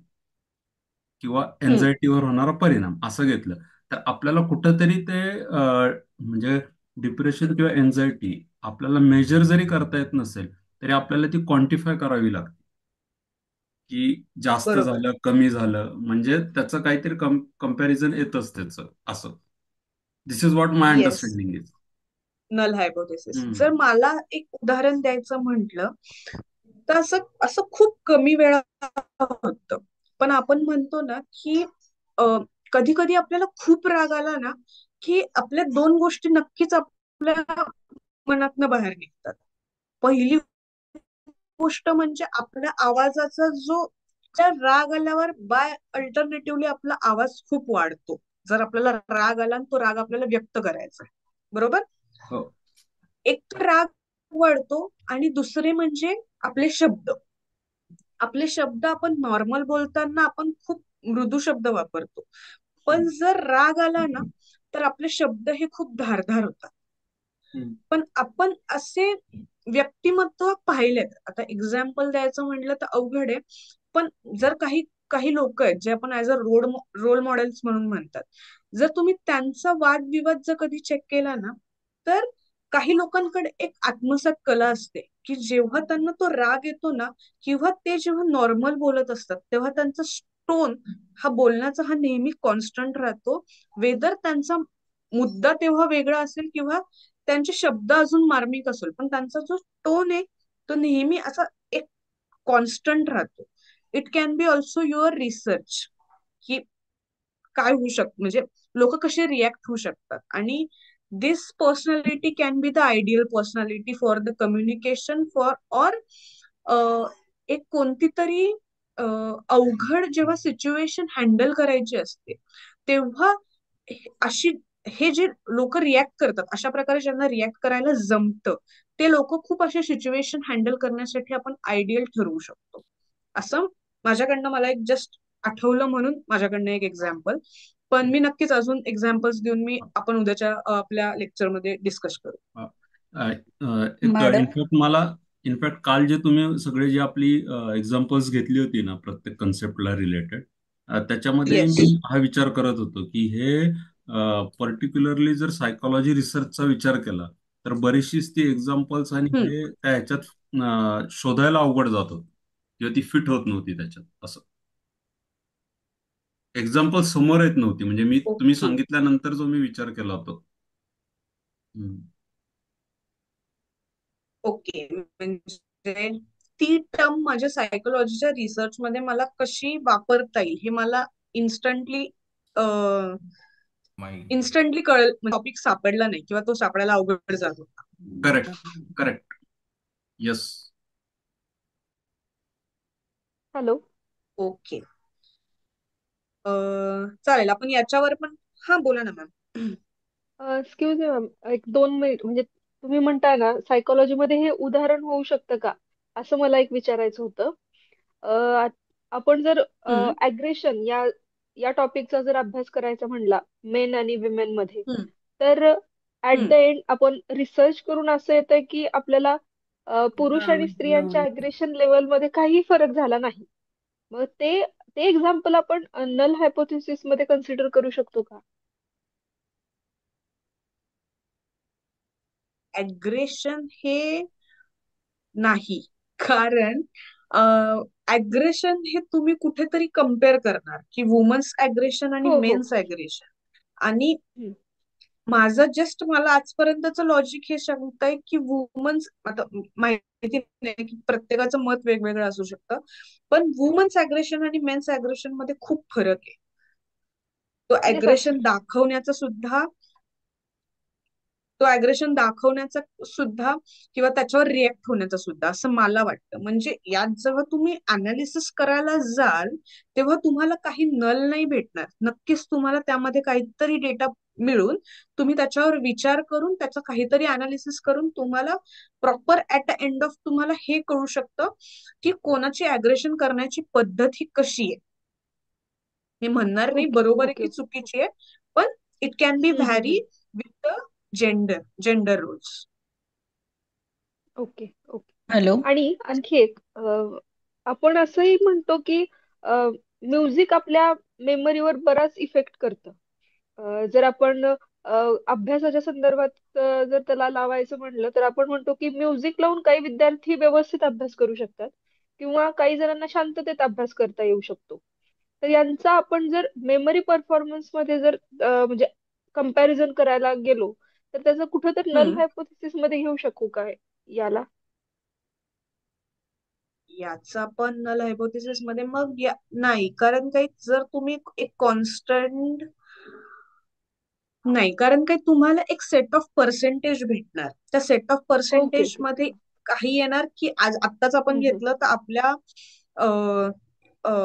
किंवा हम्म. एन्झायटीवर होणारा परिणाम असं घेतलं तर आपल्याला कुठंतरी ते म्हणजे डिप्रेशन किंवा एन्झायटी आपल्याला मेजर जरी करता येत नसेल तरी आपल्याला ती क्वांटिफाय करावी लागते की जास्त बरोबर. झालं कमी झालं म्हणजे त्याचं काहीतरी कम्पॅरिझन येतच त्याचं असं. This is what my yes. Understanding is. Null hypothesis. जर मला एक उदाहरण द्यायचं म्हटलं तर असं असं खूप कमी वेळा होतं. पण आपण म्हणतो ना की कधी कधी आपल्याला खूप राग आला ना की आपल्या दोन गोष्टी नक्कीच आपल्या मनातनं बाहेर निघतात. पहिली गोष्ट म्हणजे आपल्या आवाजाचा जो त्या राग आल्यावर बाय अल्टरनेटिव्हली आपला आवाज खूप वाढतो. जर आपल्याला राग आला आणि तो राग आपल्याला व्यक्त करायचा आहे, बरोबर. हो. एक तर राग वाढतो आणि दुसरे म्हणजे आपले शब्द. आपले शब्द आपण नॉर्मल बोलताना आपण खूप मृदू शब्द वापरतो, पण जर राग आला ना तर आपले शब्द हे खूप धारदार होतात. पण आपण असे व्यक्तिमत्व पाहिलेत. आता एक्झाम्पल द्यायचं म्हटलं तर अवघड आहे, पण जर काही काही लोक आहेत जे आपण ऍज अ रोल मॉडेल्स म्हणून म्हणतात, जर तुम्ही त्यांचा वादविवाद जर कधी चेक केला ना तर काही लोकांकडे एक आत्मसात कला असते की जेव्हा त्यांना तो राग येतो ना किंवा ते जेव्हा नॉर्मल बोलत असतात तेव्हा त्यांचा टोन हा बोलण्याचा हा नेहमी कॉन्स्टंट राहतो. वेदर त्यांचा मुद्दा तेव्हा वेगळा असेल किंवा त्यांचे शब्द अजून मार्मिक असेल, पण त्यांचा जो टोन आहे तो नेहमी असा एक कॉन्स्टंट राहतो. It can be also your research की काय होऊ शकतं, म्हणजे लोक कसे रिॲक्ट होऊ शकतात. आणि this personality can be the ideal personality for the communication for or एक कोणती तरी अवघड जेव्हा सिच्युएशन हँडल करायची असते तेव्हा अशी हे जे लोक रिॲक्ट करतात, अशा प्रकारे ज्यांना रिॲक्ट करायला जमतं ते लोक खूप अशा सिच्युएशन हँडल करण्यासाठी आपण आयडियल ठरवू शकतो. असं माझ्याकडनं मला एक जस्ट आठवलं म्हणून माझ्याकडनं एक एक्झाम्पल. पण मी नक्कीच अजून एक्झाम्पल्स देऊन मी आपण उद्याच्या आपल्या लेक्चरमध्ये डिस्कस करू. एक मॅडम इनफॅक्ट काल जे तुम्ही सगळे जी आपली एक्झाम्पल्स घेतली होती ना प्रत्येक कन्सेप्टला रिलेटेड त्याच्यामध्ये येस. मी हा विचार करत होतो की हे पर्टिक्युलरली जर सायकोलॉजी रिसर्चचा विचार केला तर बरीचशीच ती एक्झाम्पल्स आणि हे त्या ह्याच्यात शोधायला अवघड जात होतं किंवा ती फिट होत नव्हती त्याच्यात असं. एक्झाम्पल समोर येत नव्हती म्हणजे तुम्ही ओके. सांगितल्यानंतर जो मी विचार केला होता. ओके. म्हणजे ती टर्म माझ्या सायकोलॉजीच्या रिसर्च मध्ये मला कशी वापरता येईल हे मला इन्स्टंटली इन्स्टंटली कळेल. टॉपिक सापडला नाही किंवा तो सापडायला अवघड जात होता. Correct. Correct. Yes. Hello. Okay. चालेल आपण याच्यावर पण. हा बोला ना मॅम. एक्सक्यूज मी मॅम, एक 2 मिनिट. म्हणजे तुम्ही म्हणताय ना सायकोलॉजी मध्ये हे उदाहरण होऊ शकतं का, असं मला एक विचारायचं होतं. अ, आपण जर हम्म. अग्रेशन या या टॉपिकचा जर अभ्यास करायचा म्हणला मेन आणि विमेन मध्ये, हम्म. तर ऍट द हम्म. एंड आपण रिसर्च करून असं येतंय की आपल्याला पुरुष आणि स्त्रियांच्या अग्रेशन लेवल मध्ये काही फरक झाला नाही. मग ते ते एक्झाम्पल आपण नल हायपोथेसिस मध्ये कन्सिडर करू शकतो का? अग्रेशन हे नाही, कारण अग्रेशन हे तुम्ही कुठेतरी कम्पेअर करणार की वुमन्स अग्रेशन आणि हो हो. Men's aggression. आणि हम्म. माझं जस्ट मला आजपर्यंतचं लॉजिक हे सांगतंय की वुमन्स, आता माहिती नाही की प्रत्येकाचं मत वेगवेगळं असू शकतं, पण वुमन्स अग्रेशन आणि मेन्स अग्रेशन मध्ये खूप फरक आहे. तो येस अग्रेशन ऍक्च्युली. दाखवण्याचा सुद्धा तो अग्रेशन दाखवण्याचा सुद्धा किंवा त्याच्यावर रिएक्ट होण्याचा सुद्धा असं मला वाटतं. म्हणजे यात जेव्हा तुम्ही अनालिसिस करायला जाल तेव्हा तुम्हाला काही नल नाही भेटणार. नक्कीच तुम्हाला त्यामध्ये काहीतरी डेटा मिळून तुम्ही त्याच्यावर विचार करून त्याचं काहीतरी अनालिसिस करून तुम्हाला proper at the end of तुम्हाला हे कळू शकतं की कोणाची अग्रेशन करण्याची पद्धत ही कशी आहे. मी म्हणणार नाही ओके बरोबर आहे ओके की ओके. चुकीची आहे, पण it can be very hmm. With the gender roles. Okay okay. Hello. आणि आणखी एक आपण असंही म्हणतो की म्युझिक आपल्या मेमरीवर बराच इफेक्ट करतं. जर आपण अभ्यासाच्या संदर्भात जर त्याला लावायचं म्हणलं तर आपण म्हणतो की म्युझिक लावून काही विद्यार्थी व्यवस्थित अभ्यास करू शकतात किंवा काही जणांना शांततेत अभ्यास करता येऊ शकतो. तर यांचा आपण जर मेमरी परफॉर्मन्स मध्ये जर म्हणजे कंपॅरिझन करायला गेलो तर त्याचं कुठंतरी नल हायपोथेसिस मध्ये घेऊ शकू काय याला? याचा पण नल हायपोथेसिस मध्ये मग नाही, कारण काही जर तुम्ही एक कॉन्स्टंट नाही, कारण काही तुम्हाला एक सेट ऑफ पर्सेंटेज भेटणार. त्या set of okay percentage okay. मध्ये काही येणार की आज आत्ताच आपण घेतलं तर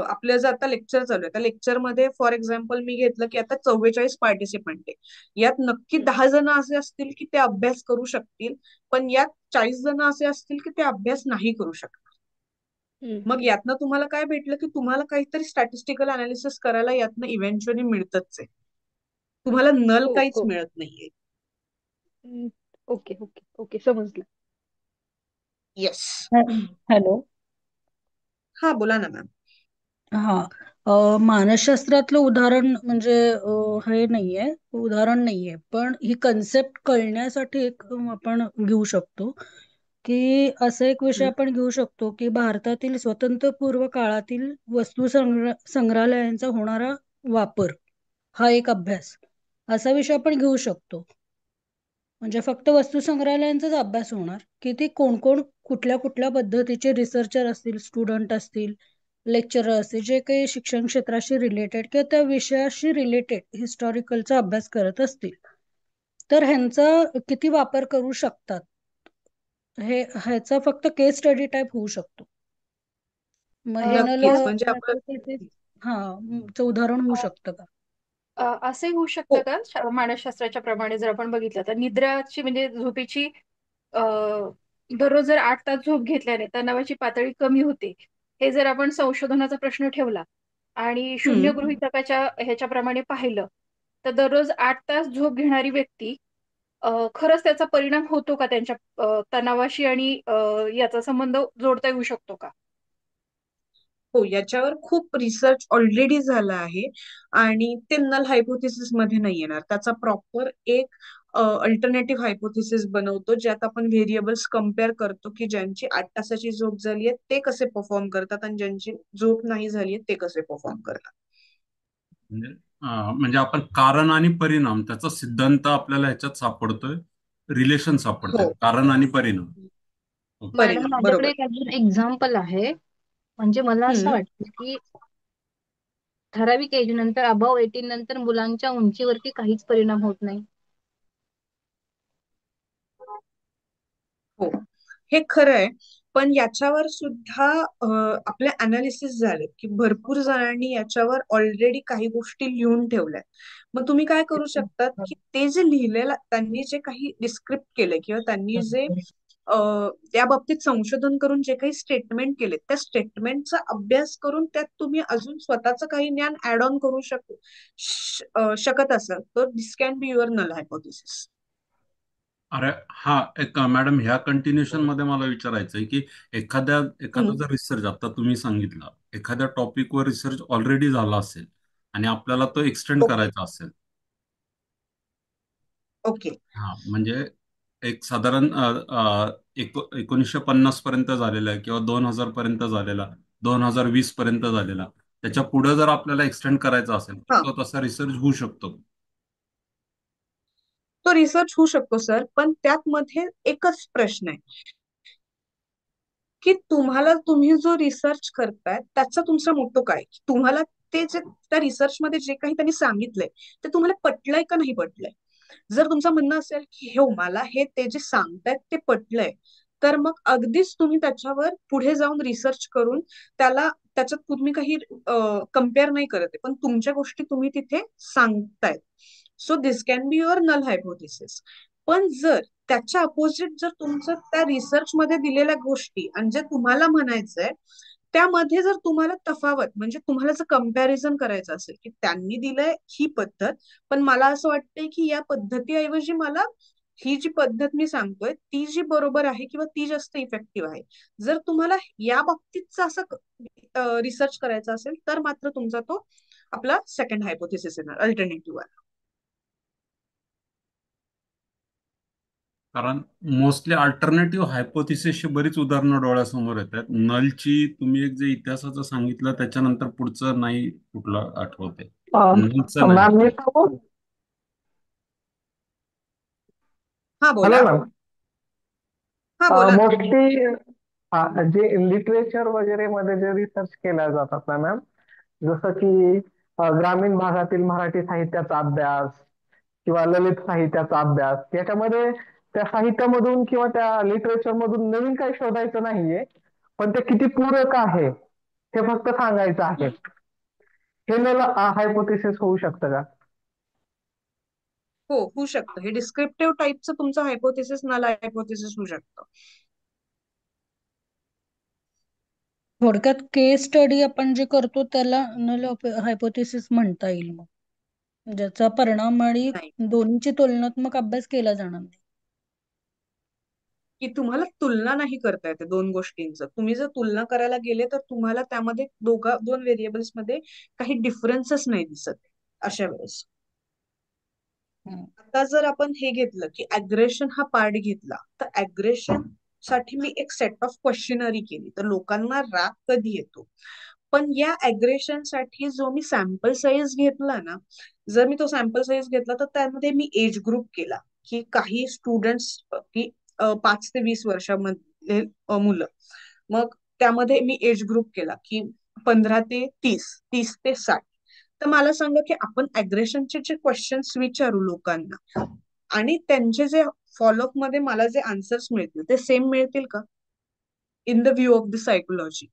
आपल्या जर आता लेक्चर चालू आहे त्या लेक्चर मध्ये फॉर एक्झाम्पल मी घेतलं की आता 44 पार्टिसिपंट आहे. यात नक्की 10 जण असे असतील की ते अभ्यास करू शकतील, पण यात 40 जण असे असतील की ते अभ्यास नाही करू शकतात. मग यातनं तुम्हाला काय भेटलं की तुम्हाला काहीतरी स्टॅटिस्टिकल अनालिसिस करायला यातनं इव्हेंच्युअली मिळतच आहे. तुम्हाला नल हो काहीच हो. मिळत नाहीये. ओके ओके ओके, समजलं. येस. हॅलो. हा बोला ना मॅम. मानसशास्त्रातलं उदाहरण म्हणजे हे नाहीये, उदाहरण नाहीये, पण ही कन्सेप्ट कळण्यासाठी एक आपण घेऊ शकतो की असं एक विषय आपण घेऊ शकतो की भारतातील स्वतंत्रपूर्व काळातील वस्तू संग्रहालयांचा होणारा वापर हा एक अभ्यास असा विषय आपण घेऊ शकतो. म्हणजे फक्त वस्तू संग्रहालयांचाच अभ्यास होणार की ती कोण कोण कुठल्या कुठल्या पद्धतीचे रिसर्चर असतील, स्टुडंट असतील, लेक्चरर असतील, जे काही शिक्षण क्षेत्राशी रिलेटेड किंवा त्या विषयाशी रिलेटेड हिस्टॉरिकलचा अभ्यास करत असतील तर ह्यांचा किती वापर करू शकतात ह्याचा फक्त केस स्टडी टाईप होऊ शकतो. मग हे नल नक्कीच म्हणजे आपलं चं उदाहरण होऊ शकतं का? असंही होऊ हो शकतं का मानसशास्त्राच्या प्रमाणे जर आपण बघितलं तर निद्राची म्हणजे झोपेची दररोज जर 8 तास झोप घेतल्याने तणावाची पातळी कमी होते, हे जर आपण संशोधनाचा प्रश्न ठेवला आणि शून्य गृहीतकाच्या ह्याच्याप्रमाणे पाहिलं तर दररोज 8 तास झोप घेणारी व्यक्ती खरंच त्याचा परिणाम होतो का त्यांच्या तणावाशी आणि याचा संबंध जोडता येऊ शकतो का? हो, याच्यावर खूप रिसर्च ऑलरेडी झाला आहे आणि ते नल हायपोथेसिस मध्ये नाही येणार. त्याचा प्रॉपर एक अल्टरनेटिव्ह हायपोथेसिस बनवतो ज्यात आपण व्हेरिएबल्स कम्पेअर करतो की ज्यांची 8 तासाची झोप झाली आहे ते कसे परफॉर्म करतात आणि ज्यांची झोप नाही झाली आहे ते कसे परफॉर्म करतात. म्हणजे आपण कारण आणि परिणाम त्याचा सिद्धांत आपल्याला ह्याच्यात सापडतोय, रिलेशन सापडतोय हो, कारण आणि परिणाम. ओके. मॅडम परिणाम माझ्याकडे बरोबर. एक अजून एक्झाम्पल आहे. म्हणजे मला असं वाटतं की ठराविक एज नंतर अबाव 18 नंतर मुलांच्या उंचीवरती काहीच परिणाम होत नाही. हो, हे खरं आहे, पण याच्यावर सुद्धा आपले अनालिसिस झाले की भरपूर जणांनी याच्यावर ऑलरेडी काही गोष्टी लिहून ठेवल्यात. मग तुम्ही काय करू शकतात की ते जे लिहिलेलं त्यांनी जे काही डिस्क्रिप्ट केले किंवा त्यांनी जे त्या बाबतीत संशोधन करून जे काही स्टेटमेंट केले त्या स्टेटमेंटचा अभ्यास करून त्यात तुम्ही अजून स्वतःचं काही ज्ञान ऍड ऑन करू शकत असाल तर this can be your null hypothesis. अरे हा, एक मॅडम ह्या कंटिन्युएशन मध्ये मला विचारायचं आहे की एखादा जर रिसर्च आता तुम्ही सांगितला एखाद्या टॉपिकवर रिसर्च ऑलरेडी झाला असेल आणि आपल्याला तो एक्सटेंड करायचा असेल. ओके. हा म्हणजे एक साधारण 1950 पर्यंत झालेला आहे किंवा 2000 पर्यंत झालेला, 2020 पर्यंत झालेला, त्याच्या पुढे जर आपल्याला एक्सटेंड करायचा असेल तर हा, तो तसा रिसर्च होऊ शकतो. तो रिसर्च होऊ शकतो सर, पण त्यात मध्ये एकच प्रश्न आहे की तुम्ही जो रिसर्च करताय त्याचा तुमचा मोठो काय, तुम्हाला ते जे त्या रिसर्च मध्ये जे काही त्यांनी सांगितलंय ते तुम्हाला पटलंय का नाही पटलंय. जर तुमचं म्हणणं असेल की हो मला हे ते जे सांगतायत ते पटलंय तर मग अगदीच तुम्ही त्याच्यावर पुढे जाऊन रिसर्च करून त्याच्यात तुम्ही काही कम्पेअर नाही करत आहे पण तुमच्या गोष्टी तुम्ही तिथे सांगतायत. So this can be your null hypothesis. पण जर त्याच्या अपोजिट जर तुमचं त्या रिसर्च मध्ये दिलेल्या गोष्टी आणि जे तुम्हाला म्हणायचंय त्यामध्ये जर तुम्हाला तफावत म्हणजे तुम्हाला जर कम्पॅरिझन करायचं असेल की त्यांनी दिलंय ही पद्धत, पण मला असं वाटतंय की या पद्धतीऐवजी मला ही जी पद्धत मी सांगतोय ती जी बरोबर आहे किंवा ती जास्त इफेक्टिव्ह आहे, जर तुम्हाला या बाबतीतचा असं रिसर्च करायचा असेल तर मात्र तुमचा तो आपला सेकंड हायपोथेसिस येणार, अल्टरनेटिव्ह. कारण मोस्टली अल्टरनेटिव्ह हायपोथिसिसची बरीच उदाहरणं डोळ्यासमोर येतात. नलची तुम्ही एक जे इतिहासाचं सांगितलं त्याच्यानंतर पुढचं नाही कुठलं आठवते. नलचं नाही मॅम मी आठवत. सांगू? हा हॅलो बोला. मॅम. हा बोला ना. मोस्टली जे लिटरेचर वगैरे मध्ये जे रिसर्च केल्या जातात ना मॅम, जसं की ग्रामीण भागातील मराठी साहित्याचा अभ्यास किंवा ललित साहित्याचा अभ्यास, याच्यामध्ये त्या साहित्यामधून किंवा त्या लिटरेचर मधून नवीन काही शोधायचं नाहीये, पण ते किती पूरक आहे हे फक्त सांगायचं आहे. हे मला हायपोथेसिस होऊ शकतं का? हो, होऊ शकतं. हे डिस्क्रिप्टिव्ह टाईपचं तुमचं हायपोथेसिस नल हायपोथेसिस होऊ शकतं. थोडक्यात केस स्टडी आपण जे करतो त्याला नल हायपोथेसिस म्हणता येईल, मग ज्याचा परिणाम आणि नाही, दोन्हीची तुलनात्मक अभ्यास केला जाणार नाही. की तुम्हाला तुलना नाही करता येते दोन गोष्टींचं. तुम्ही जर तुलना करायला गेले तर तुम्हाला त्यामध्ये दोन व्हेरिएबल्स मध्ये काही डिफरन्सेस नाही दिसत अशा वेळेस. आता जर आपण हे घेतलं की अग्रेशन हा पार्ट घेतला, तर अग्रेशन साठी मी एक सेट ऑफ क्वेश्चनरी केली, तर लोकांना राग कधी येतो. पण या अग्रेशन साठी जो मी सॅम्पल साईज घेतला ना, जर मी तो सॅम्पल साईज घेतला तर त्यामध्ये मी एज ग्रुप केला की काही स्टुडंट्स की 5 ते 20 वर्षामधले मुलं, मग त्यामध्ये मी एज ग्रुप केला की 15 ते 30, 30 ते 60. तर मला सांगा की आपण अग्रेशनचे जे क्वेश्चन्स विचारू लोकांना आणि त्यांचे जे फॉलोअप मध्ये मला जे आन्सर्स मिळतील ते सेम मिळतील का in the view of the psychology?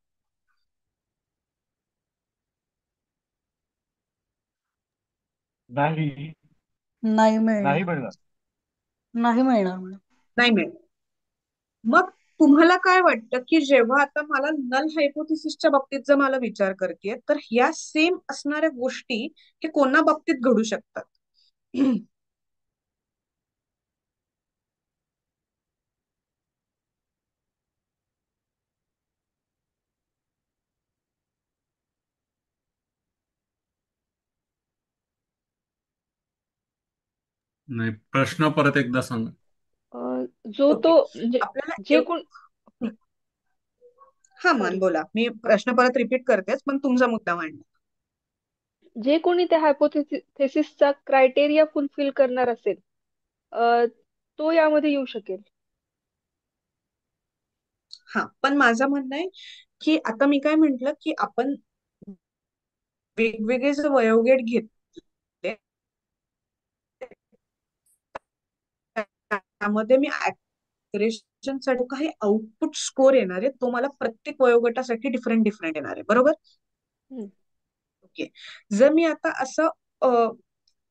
नाही, नाही मिळणार. नाही मिळणार. नाही मिळणार म्हणून. नाही मिळणार. मग तुम्हाला काय वाटतं की जेव्हा आता मला नल हायपोथिसिसच्या बाबतीत जर मला विचार करते, तर ह्या सेम असणाऱ्या गोष्टी हे कोणा बाबतीत घडू शकतात? नाही, प्रश्न परत एकदा सांगा. जो ओके, तो म्हणजे आपल्याला जे कोण हा मान सॉरी बोला, मी प्रश्न परत रिपीट करतेच पण तुमचा मुद्दा मांडा. जे कोणी त्या हायपोथेसिसचा क्रायटेरिया फुलफिल करणार असेल, तो यामध्ये येऊ शकेल. हा, पण माझं म्हणणं आहे की आता मी काय म्हंटल की आपण वेगवेगळे जे वयोगट घेतले त्यामध्ये मी ऍग्रेशन साठी काही आउटपुट स्कोर येणार आहे, तो मला प्रत्येक वयोगटासाठी डिफरंट डिफरंट येणार आहे, बरोबर? ओके. जर मी आता असं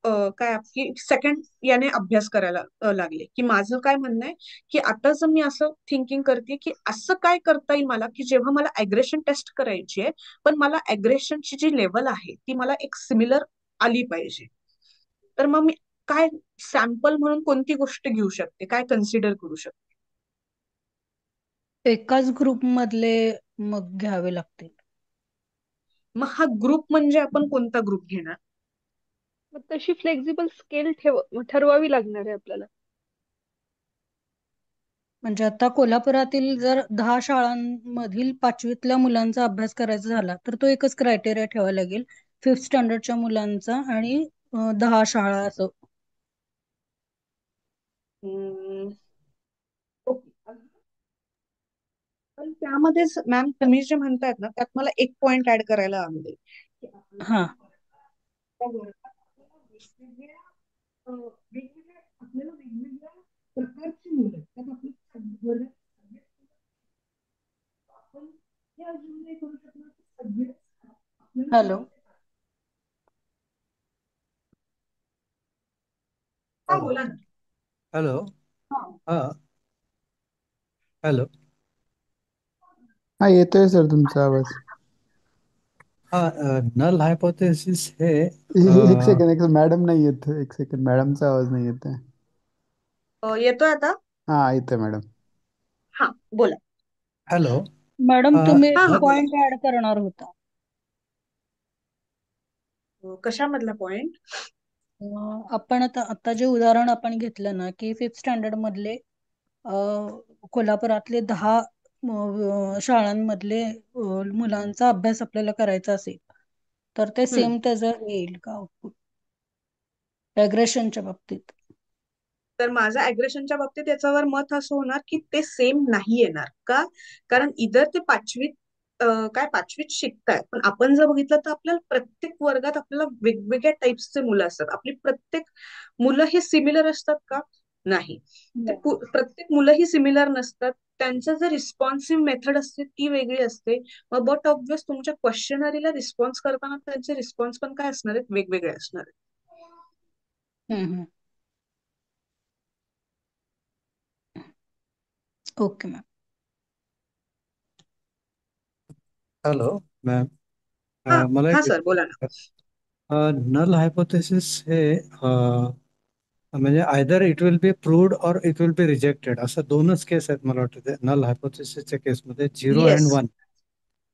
अ, काय की सेकंड याने अभ्यास करायला लागले, की माझं काय म्हणणं आहे की आता जर मी असं थिंकिंग करते की असं काय करता येईल मला की जेव्हा मला अग्रेशन टेस्ट करायची आहे, पण मला अग्रेशनची जी लेवल आहे ती मला एक सिमिलर आली पाहिजे, तर मग मी काय सॅम्पल म्हणून कोणती गोष्ट घेऊ शकते, काय कन्सिडर करू शकते? एकाच ग्रुप मधले मग घ्यावे लागतील. मग हा ग्रुप म्हणजे आपण कोणता ग्रुप घेणार? मग तशी फ्लेक्झिबल स्केल ठरवावी लागणार आहे आपल्याला. म्हणजे आता कोल्हापुरातील जर 10 शाळांमधील 5वीतल्या मुलांचा अभ्यास करायचा झाला तर तो एकच क्रायटेरिया ठेवावा लागेल, 5th स्टँडर्डच्या मुलांचा आणि 10 शाळा असं. पण त्यामध्ये मॅम तुम्ही जे म्हणतायत ना त्यात मला एक पॉइंट ऍड करायला आवडेल की हा, आपल्याला वेगवेगळ्या प्रकारची मुलं आहेत, त्यात आपली आपण हे अजून नाही करू शकणार की सगळे आपल्याला हॅलो. हा बोला ना. हॅलो. हा हा, हॅलो. हा, येतोय सर तुमचा आवाज. हा, नल हायपोथेसिस हे एक सेकंड, एक मॅडम नाही येत, एक सेकंड, मॅडमचा आवाज नाही येत आहे. येतोय आता? हा, येतोय मॅडम. हा, बोला. हॅलो. मॅडम तुम्ही एक हा हा, बोला. पॉइंट ऍड करणार होता. कशामधला पॉइंट? आपण आता आता जे उदाहरण आपण घेतलं ना, की 5th स्टँडर्ड मधले कोल्हापुरातले 10 शाळांमधले मुलांचा अभ्यास आपल्याला करायचा असेल, तर ते सेम त्याचं येईल का आउटपुट ॲग्रेशनच्या बाबतीत? तर माझं ॲग्रेशनच्या बाबतीत याच्यावर मत असं होणार की ते सेम नाही येणार का? कारण इधर ते पाचवीत शिकतायत, पण आपण जर बघितलं तर आपल्याला प्रत्येक वर्गात आपल्याला वेगवेगळ्या टाईप्सचे मुलं असतात. आपली प्रत्येक मुलं हे सिमिलर असतात का? नाही. ते प्रत्येक मुलं ही सिमिलर नसतात. त्यांचं जे रिस्पॉन्सिव्ह मेथड असते ती वेगळी असते. मग बट ऑब्वियस तुमच्या क्वेश्चनरीला रिस्पॉन्स करताना त्यांचे रिस्पॉन्स पण काय असणार आहेत? वेगवेगळे असणार आहेत. Okay ma'am. हॅलो मॅम, हा मला हा एक सर, बोला ना. नल हायपोथेसिस हे म्हणजे either it will be proved और इट विल बी रिजेक्टेड, असं दोनच केस आहेत मला वाटतं नल हायपोथेसिसच्या केसमध्ये, 0 येस. and 1,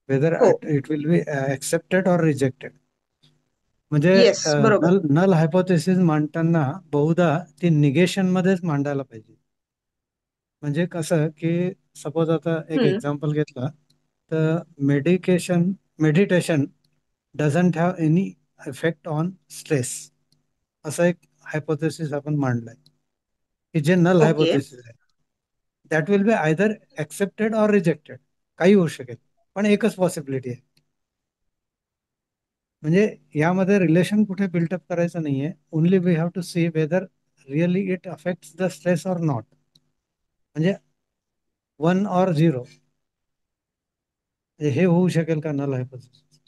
वेदर हो. इट विल बी एक्सेप्टेड और रिजेक्टेड. म्हणजे येस, बरोबर. नल नल हायपोथेसिस मांडताना बहुधा ती निगेशन मध्येच मांडायला पाहिजे. म्हणजे कसं की सपोज आता एक एक्झाम्पल घेतला तर meditation doesn't have any effect on stress, असा एक हायपोथेसिस आपण मांडलाय की जे नल ओके. हायपोथेसिस आहे. That will be either accepted or rejected, काही होऊ शकेल, पण एकच पॉसिबिलिटी आहे. म्हणजे यामध्ये रिलेशन कुठे बिल्डअप करायचं नाहीये, only we have to see whether really it affects the stress or not. म्हणजे 1 or 0 हे होऊ शकेल का नल हायपोथेसिस?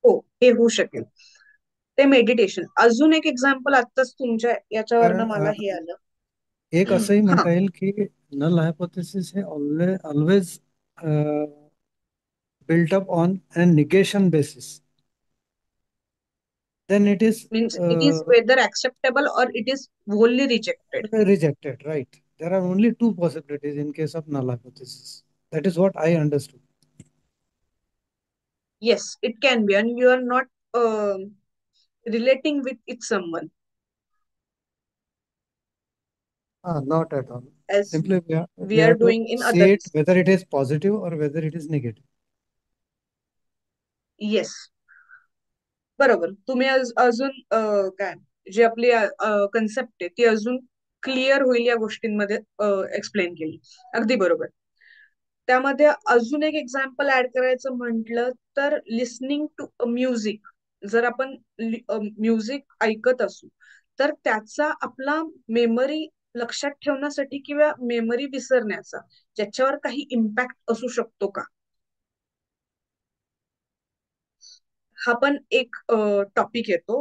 हो, हे होऊ शकेल. ते मेडिटेशन. अजून एक एक्झाम्पल आत्ताच तुमच्या याच्यावरनं मला हे आलं. एक असंही हा, म्हणता येईल की नल हायपोथेसिस हे always built up on a negation basis. Then it is means it is whether acceptable or it is wholly rejected. rejected, right? There are only two possibilities in case of null hypothesis. That is what I understood. Yes, it can be, and you are not relating with it someone. Not at all. As Simply we we are have to doing in see other it whether it is positive or whether it is negative. Yes, बरोबर. तुम्ही अजून काय जी आपली concept आहे ती अजून clear होईल या गोष्टींमध्ये एक्सप्लेन केली. अगदी बरोबर. त्यामध्ये अजून एक एक्झाम्पल ऍड करायचं म्हटलं तर लिस्निंग टू म्युझिक. जर आपण म्युझिक ऐकत असू तर त्याचा आपला मेमरी लक्षात ठेवण्यासाठी किंवा मेमरी विसरण्याचा ज्याच्यावर काही इम्पॅक्ट असू शकतो का? हा पण एक टॉपिक येतो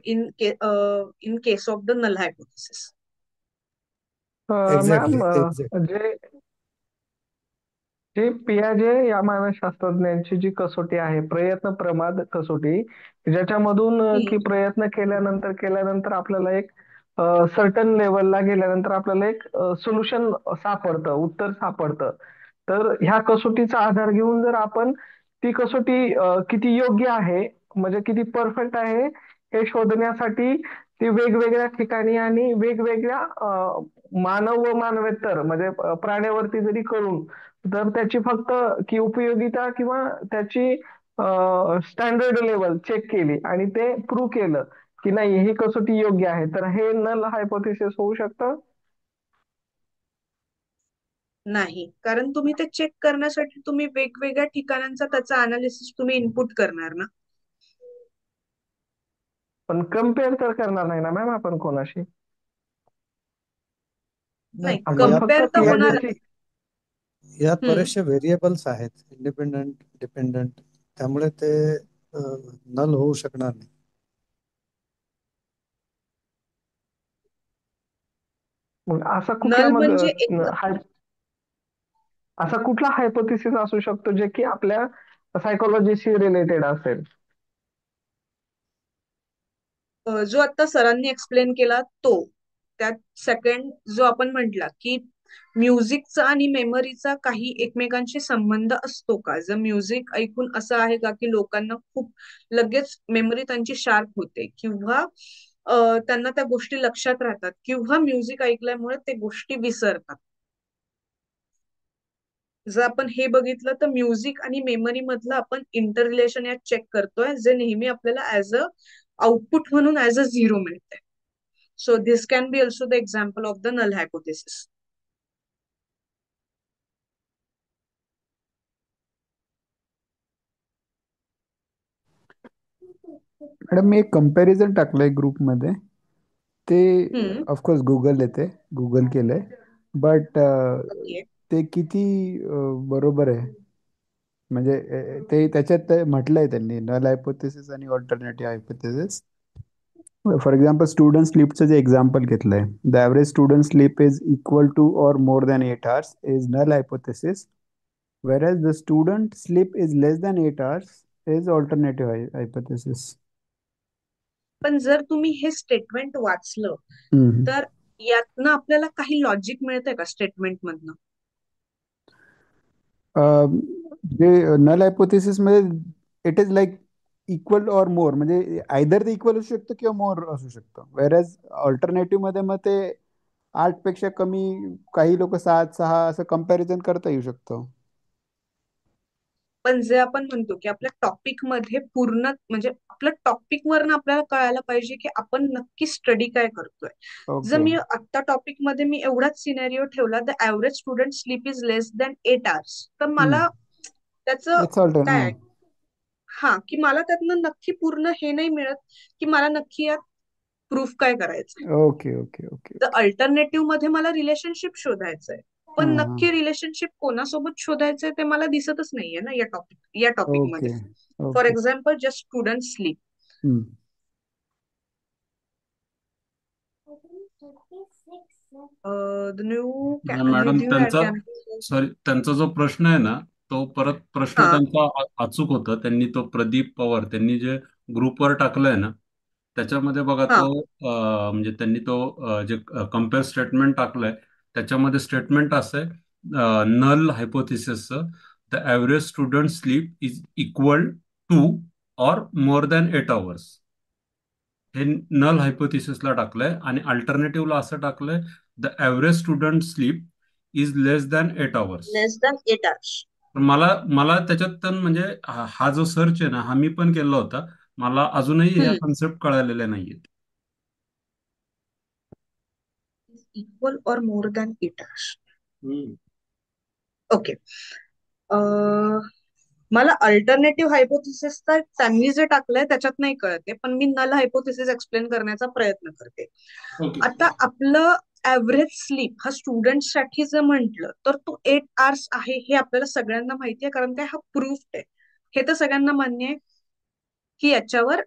in case of the null hypothesis. Exactly, ma'am, exactly. जे जे पियाजे या मानसशास्त्रज्ञांची जी कसोटी आहे, प्रयत्न प्रमाद कसोटी, ज्याच्यामधून की प्रयत्न केल्यानंतर आपल्याला एक सर्टन लेवलला गेल्यानंतर आपल्याला एक सोल्युशन सापडतं, उत्तर सापडतं. तर ह्या कसोटीचा आधार घेऊन जर आपण ती कसोटी किती योग्य आहे, म्हणजे किती परफेक्ट आहे हे शोधण्यासाठी ती वेगवेगळ्या ठिकाणी आणि वेगवेगळ्या मानव व मानवेतर म्हणजे प्राण्यावरती जरी करून तर त्याची फक्त की उपयोगिता किंवा त्याची स्टँडर्ड लेवल चेक केली आणि ते प्रूव्ह केलं की नाही ही कसोटी योग्य आहे, तर हे नल हायपोथेसिस होऊ शकतं? नाही, कारण तुम्ही ते चेक करण्यासाठी तुम्ही वेगवेगळ्या ठिकाणांचा त्याचा अनालिसिस तुम्ही इनपुट करणार ना. पण कम्पेअर तर करणार नाही ना मॅम आपण कोणाशी? नाही, पण आपण फक्त कम्पेअर तर होणार. यात बरेचसे व्हेरिएबल्स आहेत, इंडिपेंडंट, डिपेंडंट, त्यामुळे ते नल होऊ शकणार नाही. मग असा कुठला नल मग म्हणजे असा कुठला हायपोथिसिस असू शकतो जे की आपल्या सायकोलॉजीशी रिलेटेड असेल? जो आता सरांनी एक्सप्लेन केला तो, त्यात सेकंड जो आपण म्हटला की म्युझिकचा आणि मेमरीचा काही एकमेकांशी संबंध असतो का? जर म्युझिक ऐकून असं आहे का की लोकांना खूप लगेच मेमरी त्यांची शार्प होते, किंवा त्यांना त्या गोष्टी लक्षात राहतात, किंवा म्युझिक ऐकल्यामुळे ते गोष्टी विसरतात. जर आपण हे बघितलं तर म्युझिक आणि मेमरी मधलं आपण इंटर रिलेशन यात चेक करतोय, जे नेहमी आपल्याला ऍज अ आउटपुट म्हणून ऍज अ झिरो मिळते. So this can be also the example of the null hypothesis. Madam मी एक कंपॅरिझन टाकलंय ग्रुपमध्ये, ते ऑफकोर्स गुगल येते, गुगल केलंय, बट ओके. ते किती बरोबर आहे म्हणजे ते त्याच्यात ते म्हटलंय त्यांनी नल हायपोथेसिस आणि alternative hypothesis. For example student स्लीपचं जे एक्झाम्पल घेतलंय, the average student sleep is equal to or more than 8 hours is null hypothesis, whereas the student sleep is less than 8 hours is alternative hypothesis. पण जर तुम्ही हे statement वाचलं हम्म. तर यातनं आपल्याला काही लॉजिक मिळतंय का स्टेटमेंट मधनं? जे नल हायपोथेसिस मध्ये it is like equal or more, म्हणजे आयदर ते इक्वल असू शकतं किंवा मोर असू शकतं, वेरॅज ऑल्टरनेटिव्ह मध्ये मग ते 8 पेक्षा कमी, काही लोक 7, 6 असं कंपॅरिझन करता येऊ शकतं. पण जे आपण म्हणतो की आपल्या टॉपिक मध्ये पूर्ण, म्हणजे आपल्या टॉपिक वरनं आपल्याला कळायला पाहिजे की आपण नक्की स्टडी काय करतोय. जर ओके. मी आता टॉपिक मध्ये मी एवढाच सिनेरिओ ठेवला, the average student sleep is less than 8 hours, तर मला त्याचं इट्स ऑल्टर काय आहे, हा, की मला त्यातनं नक्की पूर्ण हे नाही मिळत की मला नक्की यात प्रूफ काय करायचंय. Okay okay okay. तर अल्टरनेटिव्ह मध्ये मला रिलेशनशिप शोधायचंय, पण हां, हां. नक्की रिलेशनशिप कोणासोबत शोधायचंय ते मला दिसतच नाहीये ना या टॉपिक मध्ये. Okay for okay. Example just student sleep. New madam new त्यांचा, कॅम्पस. सॉरी, त्यांचा जो प्रश्न आहे ना, तो परत प्रश्न हा त्यांचा अचूक होता. त्यांनी तो प्रदीप पवार त्यांनी जे ग्रुपवर टाकलाय ना, त्याच्यामध्ये बघा हा तो म्हणजे त्यांनी तो जे कम्पेअर स्टेटमेंट टाकलंय, त्याच्यामध्ये स्टेटमेंट असं आहे, नल हायपोथिसिसचं, the average student sleep is equal to or more than 8 hours. हे नल हायपोथिसिसला टाकलंय, आणि अल्टरनेटिव्हला असं टाकलंय, the average student sleep is less than 8 hours. Less than 8 hours. तर मला मला त्याच्यात म्हणजे हा जो सर्च आहे ना, हा मी पण केला होता. मला अजूनही ह्या कन्सेप्ट कळालेल्या नाहीयेत. Equal or more than 8 hours. Okay. मला अल्टरनेटिव्ह हायपोथिसिस तर त्यांनी जे टाकलंय त्याच्यात नाही कळते, पण मी नल हायपोथिसिस एक्सप्लेन करण्याचा प्रयत्न करते. आता आपलं ऍव्हरेज स्लीप हा स्टुडंटसाठी जर म्हटलं तर तो 8 hours आहे, हे आपल्याला सगळ्यांना माहिती आहे, कारण काय हा प्रूफ आहे. हे तर सगळ्यांना मान्य आहे की याच्यावर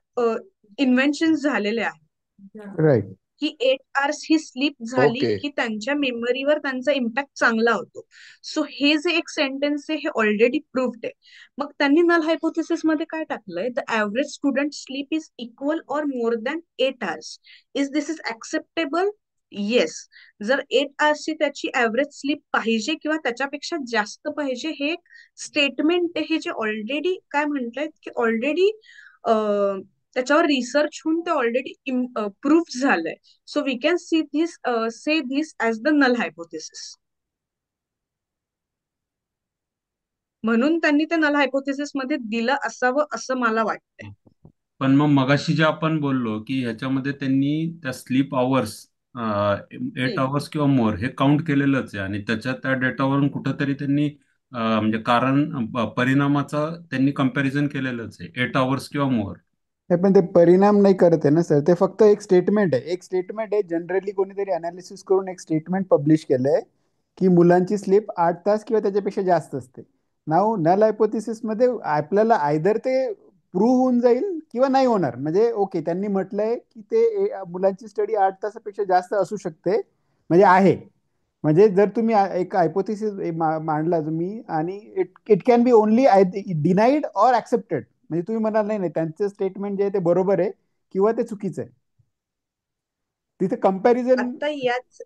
इन्व्हेन्शन झालेले आहे राईट. की 8 hours ही स्लीप झाली ओके. की त्यांच्या मेमरीवर त्यांचा इम्पॅक्ट चांगला होतो. सो हे जे एक सेंटेन्स आहे हे ऑलरेडी प्रूव्ड आहे. मग त्यांनी नल हायपोथेसिस मध्ये काय टाकलंय, the average student sleep is equal or more than 8 hours. Is this is acceptable? Yes. जर 8 hours ची त्याची ऍव्हरेज स्लीप पाहिजे किंवा त्याच्यापेक्षा जास्त पाहिजे, हे एक स्टेटमेंट आहे, हे जे ऑलरेडी काय म्हणतायत की ऑलरेडी त्याच्यावर रिसर्च होऊन ते ऑलरेडी प्रूफ झालंय. So we can see this say this as the null hypothesis. म्हणून त्यांनी ते नल हायपोथेसिस मध्ये दिलं असावं असं मला वाटतंय. पण मग मगाशी जे आपण बोललो की ह्याच्यामध्ये त्यांनी त्या स्लीप आवर्स 8 hours किंवा मोर हे काउंट केलेलंच आहे, आणि त्या डेटावरून कुठंतरी त्यांनी म्हणजे परिणामाचा त्यांनी कंपॅरिझन केलेलंच आहे, 8 hours किंवा मोर. पण ते परिणाम नाही करत आहे ना सर, ते फक्त एक स्टेटमेंट आहे. एक स्टेटमेंट आहे, जनरली कोणीतरी अनालिसिस करून एक स्टेटमेंट पब्लिश केलंय की मुलांची स्लीप 8 तास किंवा त्याच्यापेक्षा जास्त असते. नाव नल हायपोथिसिस मध्ये आपल्याला आयदर ते प्रूव्ह होऊन जाईल किंवा नाही होणार. म्हणजे ओके, त्यांनी म्हटलंय की ते मुलांची स्टडी 8 तासापेक्षा जास्त असू शकते, म्हणजे आहे, म्हणजे जर तुम्ही एक हायपोथेसिस मांडला तुम्ही आणि it it can B only denied or accepted, म्हणजे तुम्ही म्हणाल नाही नाही त्यांचं स्टेटमेंट जे आहे ते बरोबर आहे किंवा ते चुकीचं आहे, तिथे कंपॅरिझन. आता याच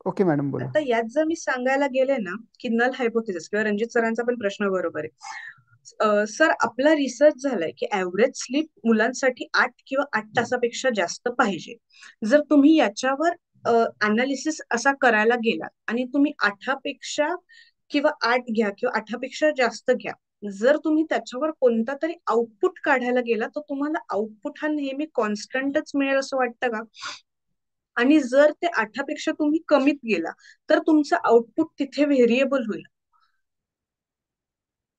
ओके मॅडम बोला. आता यात जर मी सांगायला गेले ना की नल हायपोथेसिस, किंवा रणजित सरांचा पण प्रश्न बरोबर आहे. सर आपला रिसर्च झालाय की ऍव्हरेज स्लीप मुलांसाठी 8 किंवा 8 तासापेक्षा जास्त पाहिजे. जर तुम्ही याच्यावर अनालिसिस असा करायला गेला आणि तुम्ही 8पेक्षा किंवा 8 घ्या किंवा 8पेक्षा जास्त घ्या, जर तुम्ही त्याच्यावर कोणता तरी आउटपुट काढायला गेला तर तुम्हाला आउटपुट हा नेहमी कॉन्स्टंटच मिळेल असं वाटतं का? आणि जर ते 8पेक्षा तुम्ही कमीत गेला तर तुमचं आउटपुट तिथे व्हेरिएबल होईल.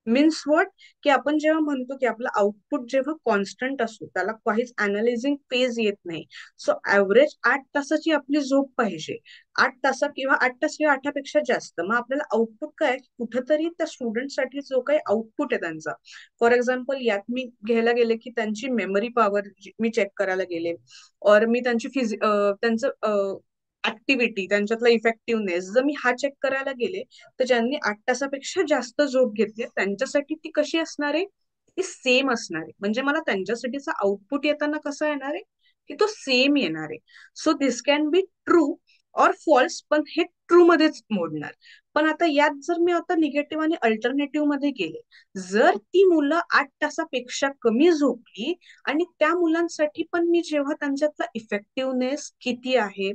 मीन्स व्हॉट, की आपण जेव्हा म्हणतो की आपलं आउटपुट जेव्हा कॉन्स्टंट असतो त्याला काहीच अनालिझिंग फेज येत नाही. सो ऍव्हरेज 8 तासाची आपली झोप पाहिजे. 8 तास किंवा 8 तास किंवा 8पेक्षा जास्त. मग आपल्याला आउटपुट काय, कुठंतरी त्या स्टुडंटसाठी जो काही आउटपुट आहे त्यांचा, फॉर एक्झाम्पल यात मी घ्यायला गेले की त्यांची मेमरी पॉवर मी चेक करायला गेले, और मी त्यांचं ऍक्टिव्हिटी, त्यांच्यातला इफेक्टिव्हनेस जर मी हा चेक करायला गेले, तर ज्यांनी 8 तासापेक्षा जास्त झोप घेतली त्यांच्यासाठी ती कशी असणार आहे, ती सेम असणार आहे. म्हणजे मला त्यांच्यासाठीचा आउटपुट येताना कसा येणार आहे, की तो सेम येणार आहे. So this can be true or false, पण हे ट्रू मध्येच मोडणार. पण आता यात जर मी आता निगेटिव्ह आणि अल्टरनेटिव्ह मध्ये गेले, जर ती मुलं 8 तासापेक्षा कमी झोपली आणि त्या मुलांसाठी पण मी जेव्हा त्यांच्यातला इफेक्टिव्हनेस किती आहे,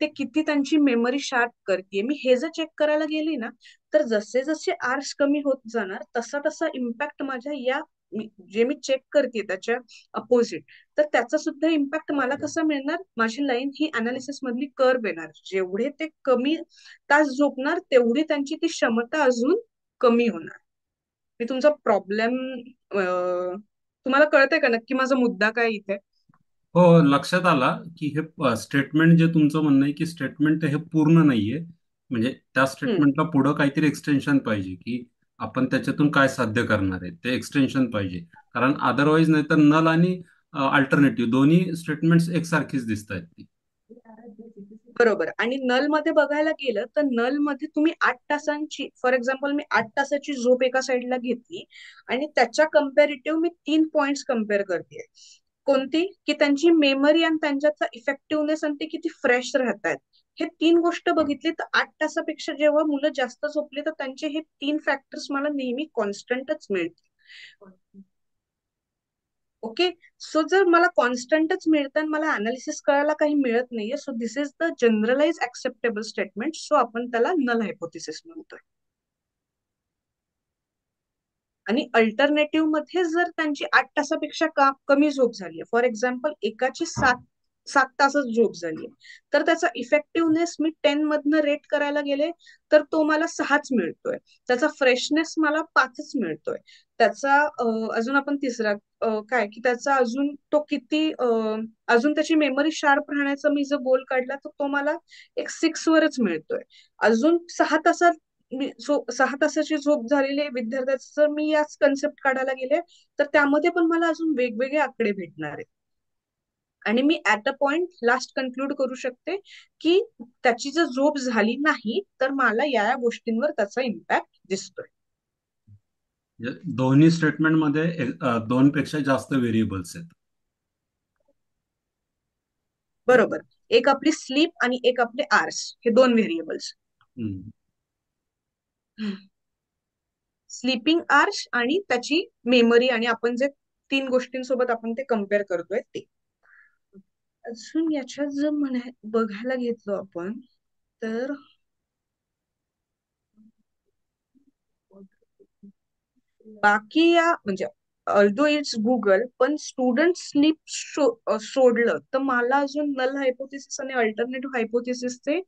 ते किती त्यांची मेमरी शार्प करते, मी हे जर चेक करायला गेली ना, तर जसे जसे आर्स कमी होत जाणार तसा तसा इम्पॅक्ट माझ्या या जे मी चेक करते त्याच्या अपोजिट, तर त्याचा सुद्धा इम्पॅक्ट मला कसा मिळणार, माझी लाईन ही अनालिसिस मधली कर्व येणार. जेवढे ते कमी तास झोपणार तेवढी त्यांची ती क्षमता अजून कमी होणार. मी तुमचा प्रॉब्लेम तुम्हाला कळतंय का नक्की माझा मुद्दा काय इथे? हो, लक्षात आला की हे स्टेटमेंट जे तुमचं म्हणणं आहे की स्टेटमेंट हे पूर्ण नाहीये, म्हणजे त्या स्टेटमेंटला पुढं काहीतरी एक्सटेन्शन पाहिजे की आपण त्याच्यातून काय साध्य करणार आहे ते एक्सटेन्शन पाहिजे. कारण अदरवाईज नाही तर नल आणि अल्टरनेटिव्ह दोन्ही स्टेटमेंट्स एकसारखीच दिसत आहेत ती. बरोबर. आणि नल मध्ये बघायला गेलं तर नल मध्ये तुम्ही 8 तासांची, फॉर एक्झाम्पल मी 8 तासाची झोप एका साईडला घेतली आणि त्याच्या कम्पॅरेटिव्ह मी 3 पॉइंट्स कम्पेअर करते. कोणती, की त्यांची मेमरी आणि त्यांच्यातला इफेक्टिव्हनेस आणि ते किती फ्रेश राहतात, हे 3 गोष्ट बघितली तर 8 तासापेक्षा जेव्हा मुलं जास्त झोपली तर त्यांचे हे 3 फॅक्टर्स मला नेहमी कॉन्स्टंटच मिळतील. ओके. सो जर मला कॉन्स्टंटच मिळतं आणि मला अनालिसिस करायला काही मिळत नाहीये, so this is the generalize acceptable statement. So आपण त्याला नल हायपोथेसिस म्हणतोय. आणि अल्टरनेटिव्ह मध्ये जर त्यांची 8 तासापेक्षा कमी झोप झाली, फॉर एक्झाम्पल एकाची 7 तासच झोप झाली, तर त्याचा इफेक्टिव्हनेस मी 10 मधनं रेट करायला गेले तर तो मला 6च मिळतोय. त्याचा फ्रेशनेस मला 5च मिळतोय. त्याचा अजून आपण तिसरा काय, की त्याचा अजून तो किती अजून त्याची मेमरी शार्प राहण्याचा मी जर गोल काढला तर तो मला एक 6 वरच मिळतोय. अजून 6 तासात 6 तासाची झोप झालेली विद्यार्थ्याचं जर मी याच कन्सेप्ट काढायला गेले तर त्यामध्ये पण मला अजून वेगवेगळे आकडे भेटणार आहेत. आणि मी at a point last conclude करू शकते की त्याची जर झोप झाली नाही तर मला या गोष्टींवर त्याचा इम्पॅक्ट दिसतोय. म्हणजे दोन्ही स्टेटमेंटमध्ये 2 पेक्षा जास्त व्हेरिएबल्स आहेत. बरोबर. एक आपली स्लीप आणि एक आपले आर्स, हे 2 व्हेरिएबल्स. स्लीपिंग आर्स आणि त्याची मेमरी, आणि आपण जे 3 गोष्टींसोबत आपण ते कम्पेअर करतोय ते. अजून याच्यात जर बघायला घेतलो आपण तर बाकी या म्हणजे ऑल्दो इट्स गुगल, पण स्टुडंट स्लीप सोडलं तर मला अजून नल हायपोथेसिस आणि अल्टरनेटिव्ह हायपोथेसिसचे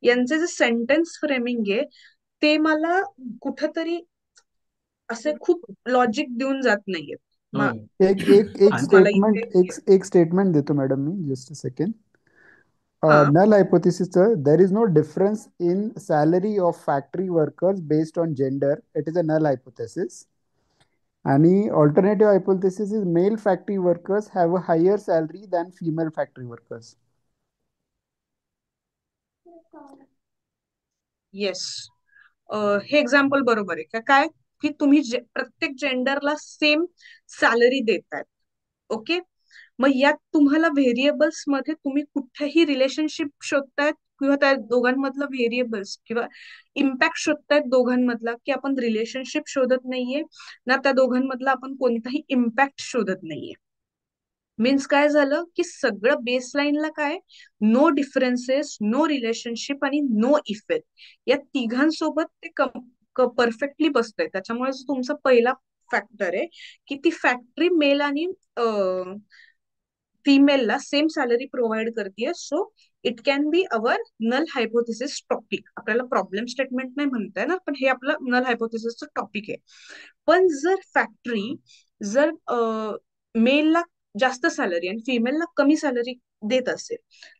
यांचे जे सेंटेन्स फ्रेमिंग आहे ते मला कुठंतरी असे खूप लॉजिक देऊन जात नाहीये. एक एक एक स्टेटमेंट एक स्टेटमेंट देतो madam me, just a second. Null hypothesis, there is no difference in salary of factory workers based on gender. It is a null hypothesis. And alternative hypothesis is, male factory workers have a higher salary than female factory workers. Yes. हे example बरोबर आहे का काय, की तुम्ही प्रत्येक जेंडरला same salary देतायत. Okay. मग यात तुम्हाला व्हेरिएबल्स मध्ये तुम्ही कुठेही रिलेशनशिप शोधतायत किंवा त्या दोघांमधलं व्हेरिएबल्स किंवा इम्पॅक्ट शोधतायत दोघांमधला, की आपण रिलेशनशिप शोधत नाहीये ना त्या दोघांमधला आपण कोणताही इम्पॅक्ट शोधत नाहीये. मीन्स काय झालं, की सगळं बेसलाईनला काय, नो डिफरन्सेस, नो रिलेशनशिप आणि नो इफेक्ट, या तिघांसोबत ते परफेक्टली बसतंय. त्याच्यामुळे जो तुमचा पहिला फॅक्टर आहे, की ती फॅक्टरी मेल आणि फिमेलला सेम सॅलरी प्रोव्हाइड करते. So it can be our null hypothesis topic. आपल्याला प्रॉब्लेम स्टेटमेंट नाही म्हणताय ना, पण हे आपलं नल हायपोथेसिसचं टॉपिक आहे. पण जर फॅक्टरी जर मेलला जास्त सॅलरी आणि फिमेलला कमी सॅलरी देत असेल,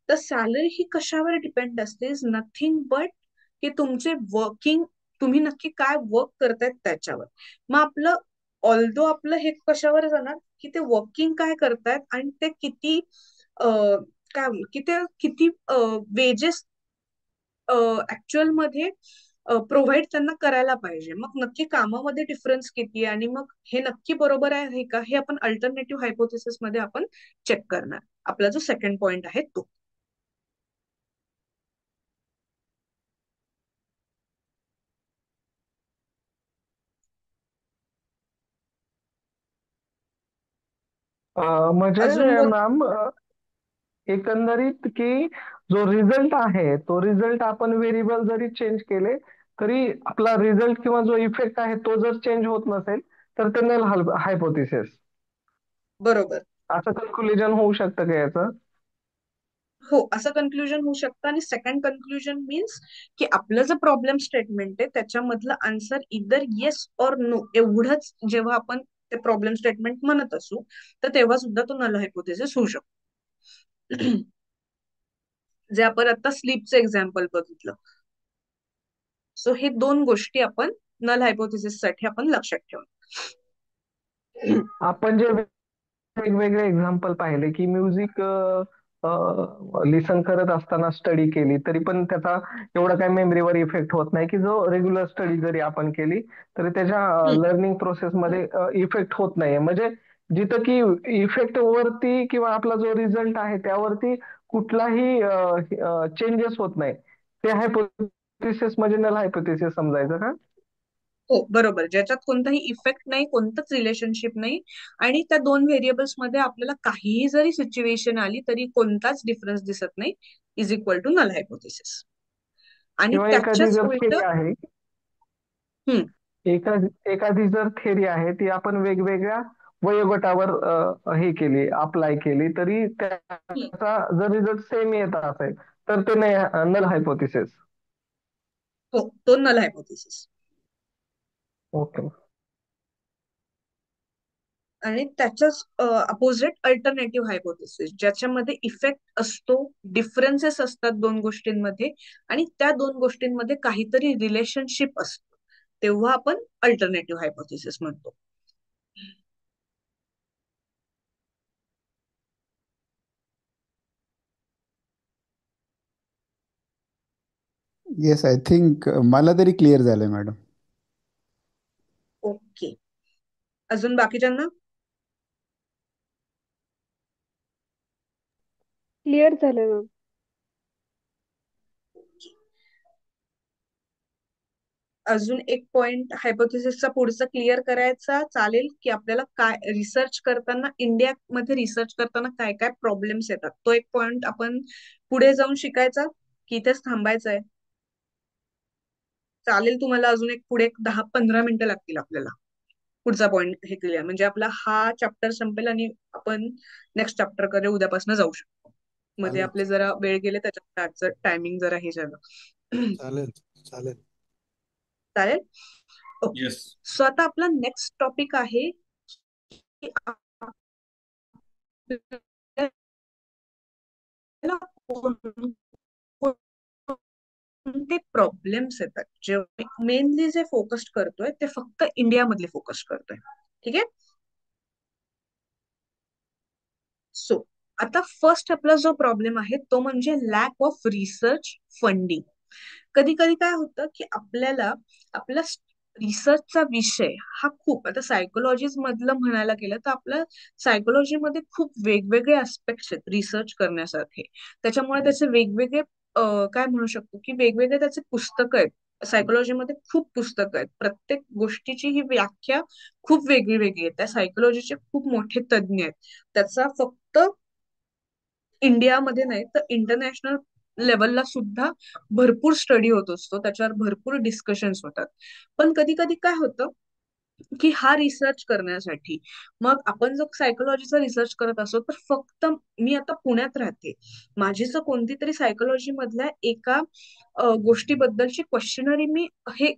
तर सॅलरी ही कशावर डिपेंड असते, इज नथिंग बट की तुमचे वर्किंग, तुम्ही नक्की काय वर्क करतायत त्याच्यावर. मग आपलं ऑल्दो आपलं हे कशावर जाणार, की ते वर्किंग काय करतायत आणि ते किती काय की ते किती वेजेस ऍक्च्युअल मध्ये प्रोव्हाइड त्यांना करायला पाहिजे. मग नक्की कामामध्ये डिफरन्स किती आहे आणि मग हे नक्की बरोबर आहे का, हे आपण अल्टरनेटिव्ह हायपोथेसिस मध्ये आपण चेक करणार. आपला जो सेकंड पॉइंट आहे तो. अजून म्हणजे मॅम एकंदरीत की जो रिझल्ट आहे तो रिझल्ट आपण व्हेरिएबल जरी चेंज केले तरी आपला रिझल्ट किंवा जो इफेक्ट आहे तो जर चेंज होत नसेल तर ते नल हायपोथेसिस बरोबर. असं कन्क्लुजन होऊ शकतं का याचं? हो, असं कन्क्लुजन होऊ शकतं. आणि सेकंड कन्क्लुजन मीन्स की आपलं जे प्रॉब्लेम स्टेटमेंट आहे त्याच्यामधलं आन्सर इदर येस और नो एवढंच जेव्हा आपण ते प्रॉब्लेम स्टेटमेंट म्हणत असू, तर तेव्हा सुद्धा तो नल हायपोथेसिस होऊ शकतो. जे आपण आता स्लीपचं एक्झाम्पल बघितलं. सो हे दोन गोष्टी आपण नल हायपोथेसिस साठी आपण लक्षात ठेवू. आपण जे वेगवेगळे एक्झाम्पल पाहिले की म्युझिक लिसन करत असताना स्टडी केली तरी पण त्याचा एवढा काही मेमरीवर इफेक्ट होत नाही, की जो रेग्युलर स्टडी जरी आपण केली तरी त्याच्या लर्निंग प्रोसेसमध्ये इफेक्ट होत नाहीये. म्हणजे जिथं की इफेक्ट वरती किंवा आपला जो रिझल्ट आहे त्यावरती कुठलाही चेंजेस होत नाही, ते हायपोथेसिस म्हणजे नल हायपोथेसिस समजायचं का? हो बरोबर. ज्याच्यात कोणताही इफेक्ट नाही, कोणतंच रिलेशनशिप नाही आणि त्या दोन व्हेरिएबल्स मध्ये आपल्याला काहीही जरी सिच्युएशन आली तरी कोणताच डिफरन्स दिसत नाही, is equal to null hypothesis. आणि किंवा एखादी त्याच्याच जर उलट थेरी आहे, एखादी जर थेरी आहे ती आपण वेगवेगळ्या वयोगटावर हे केली, अप्लाय केली तरी त्याचा जर रिझल्ट सेम येत असेल तर ते नाही नल हायपोथेसिस. हो, तो नल हायपोथेसिस. ओके. आणि त्याच्याच अपोजिट अल्टरनेटिव्ह हायपोथेसिस, ज्याच्यामध्ये इफेक्ट असतो, डिफरन्सेस असतात दोन गोष्टींमध्ये आणि त्या दोन गोष्टींमध्ये काहीतरी रिलेशनशिप असतो, तेव्हा आपण अल्टरनेटिव्ह हायपोथेसिस म्हणतो. येस, आय थिंक मला तरी क्लिअर झालंय मॅडम. ओके. अजून बाकीच्यांना क्लिअर झालं मॅम. अजून एक पॉइंट हायपोथेसिसचा पुढचा क्लिअर करायचा चालेल, की आपल्याला काय रिसर्च करताना, इंडियामध्ये रिसर्च करताना काय काय प्रॉब्लेम्स येतात, तो एक पॉइंट आपण पुढे जाऊन शिकायचा की इथेच थांबायचं आहे? चालेल तुम्हाला? अजून एक पुढे 10-15 मिनिटं लागतील आपल्याला पुढचा पॉइंट हे क्लिअर, म्हणजे आपला हा चॅप्टर संपेल आणि आपण नेक्स्ट चॅप्टर कडे उद्यापासून जाऊ शकतो. मध्ये चालेल आपले जरा वेळ गेले त्याच्यात आजचं टायमिंग जरा हे झालं. चालेल चालेल. चालेल. ओके. येस. सो आता आपला नेक्स्ट टॉपिक आहे की कोणते प्रॉब्लेम्स येतात, जे मेनली जे फोकस करतोय ते फक्त इंडियामधले फोकस करतोय. ठीक आहे. सो आता फर्स्ट आपला जो प्रॉब्लेम आहे तो म्हणजे लॅक ऑफ रिसर्च फंडिंग. कधी कधी काय होतं की आपल्याला आपला रिसर्चचा विषय हा खूप, आता सायकोलॉजी मधलं म्हणायला गेलं तर आपल्या सायकोलॉजीमध्ये खूप वेगवेगळे आस्पेक्ट्स आहेत रिसर्च करण्यासारखे. त्याच्यामुळे त्याचे वेगवेगळे काय म्हणू शकतो की वेगवेगळे त्याचे पुस्तकं आहेत. सायकोलॉजीमध्ये खूप पुस्तकं आहेत, प्रत्येक गोष्टीची ही व्याख्या खूप वेगळी वेगळी आहे. त्या सायकोलॉजीचे खूप मोठे तज्ज्ञ आहेत. त्याचा फक्त इंडियामध्ये नाही तर इंटरनॅशनल लेवलला सुद्धा भरपूर स्टडी होत असतो, त्याच्यावर भरपूर डिस्कशन्स होतात. पण कधी कधी काय होतं की हा रिसर्च करण्यासाठी, मग आपण जर सायकोलॉजीचा रिसर्च करत असो तर फक्त मी आता पुण्यात राहते, माझी जर कोणती तरी सायकोलॉजी मधल्या एका गोष्टीबद्दलची क्वेश्चनरी मी हे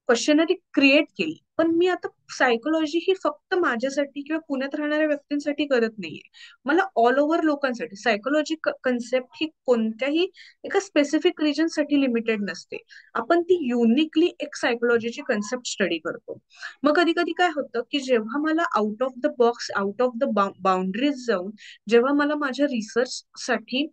क्वेश्चनरी क्रिएट केली, पण मी आता सायकोलॉजी ही फक्त माझ्यासाठी किंवा पुण्यात राहणाऱ्या व्यक्तींसाठी करत नाहीये. मला ऑल ओव्हर लोकांसाठी सायकोलॉजी कन्सेप्ट ही कोणत्याही एका स्पेसिफिक रिजन साठी लिमिटेड नसते. आपण ती युनिकली एक सायकोलॉजीची कन्सेप्ट स्टडी करतो. मग कधी कधी काय होतं की जेव्हा मला out of the box, out of the boundaries जाऊन जेव्हा मला माझ्या रिसर्च साठी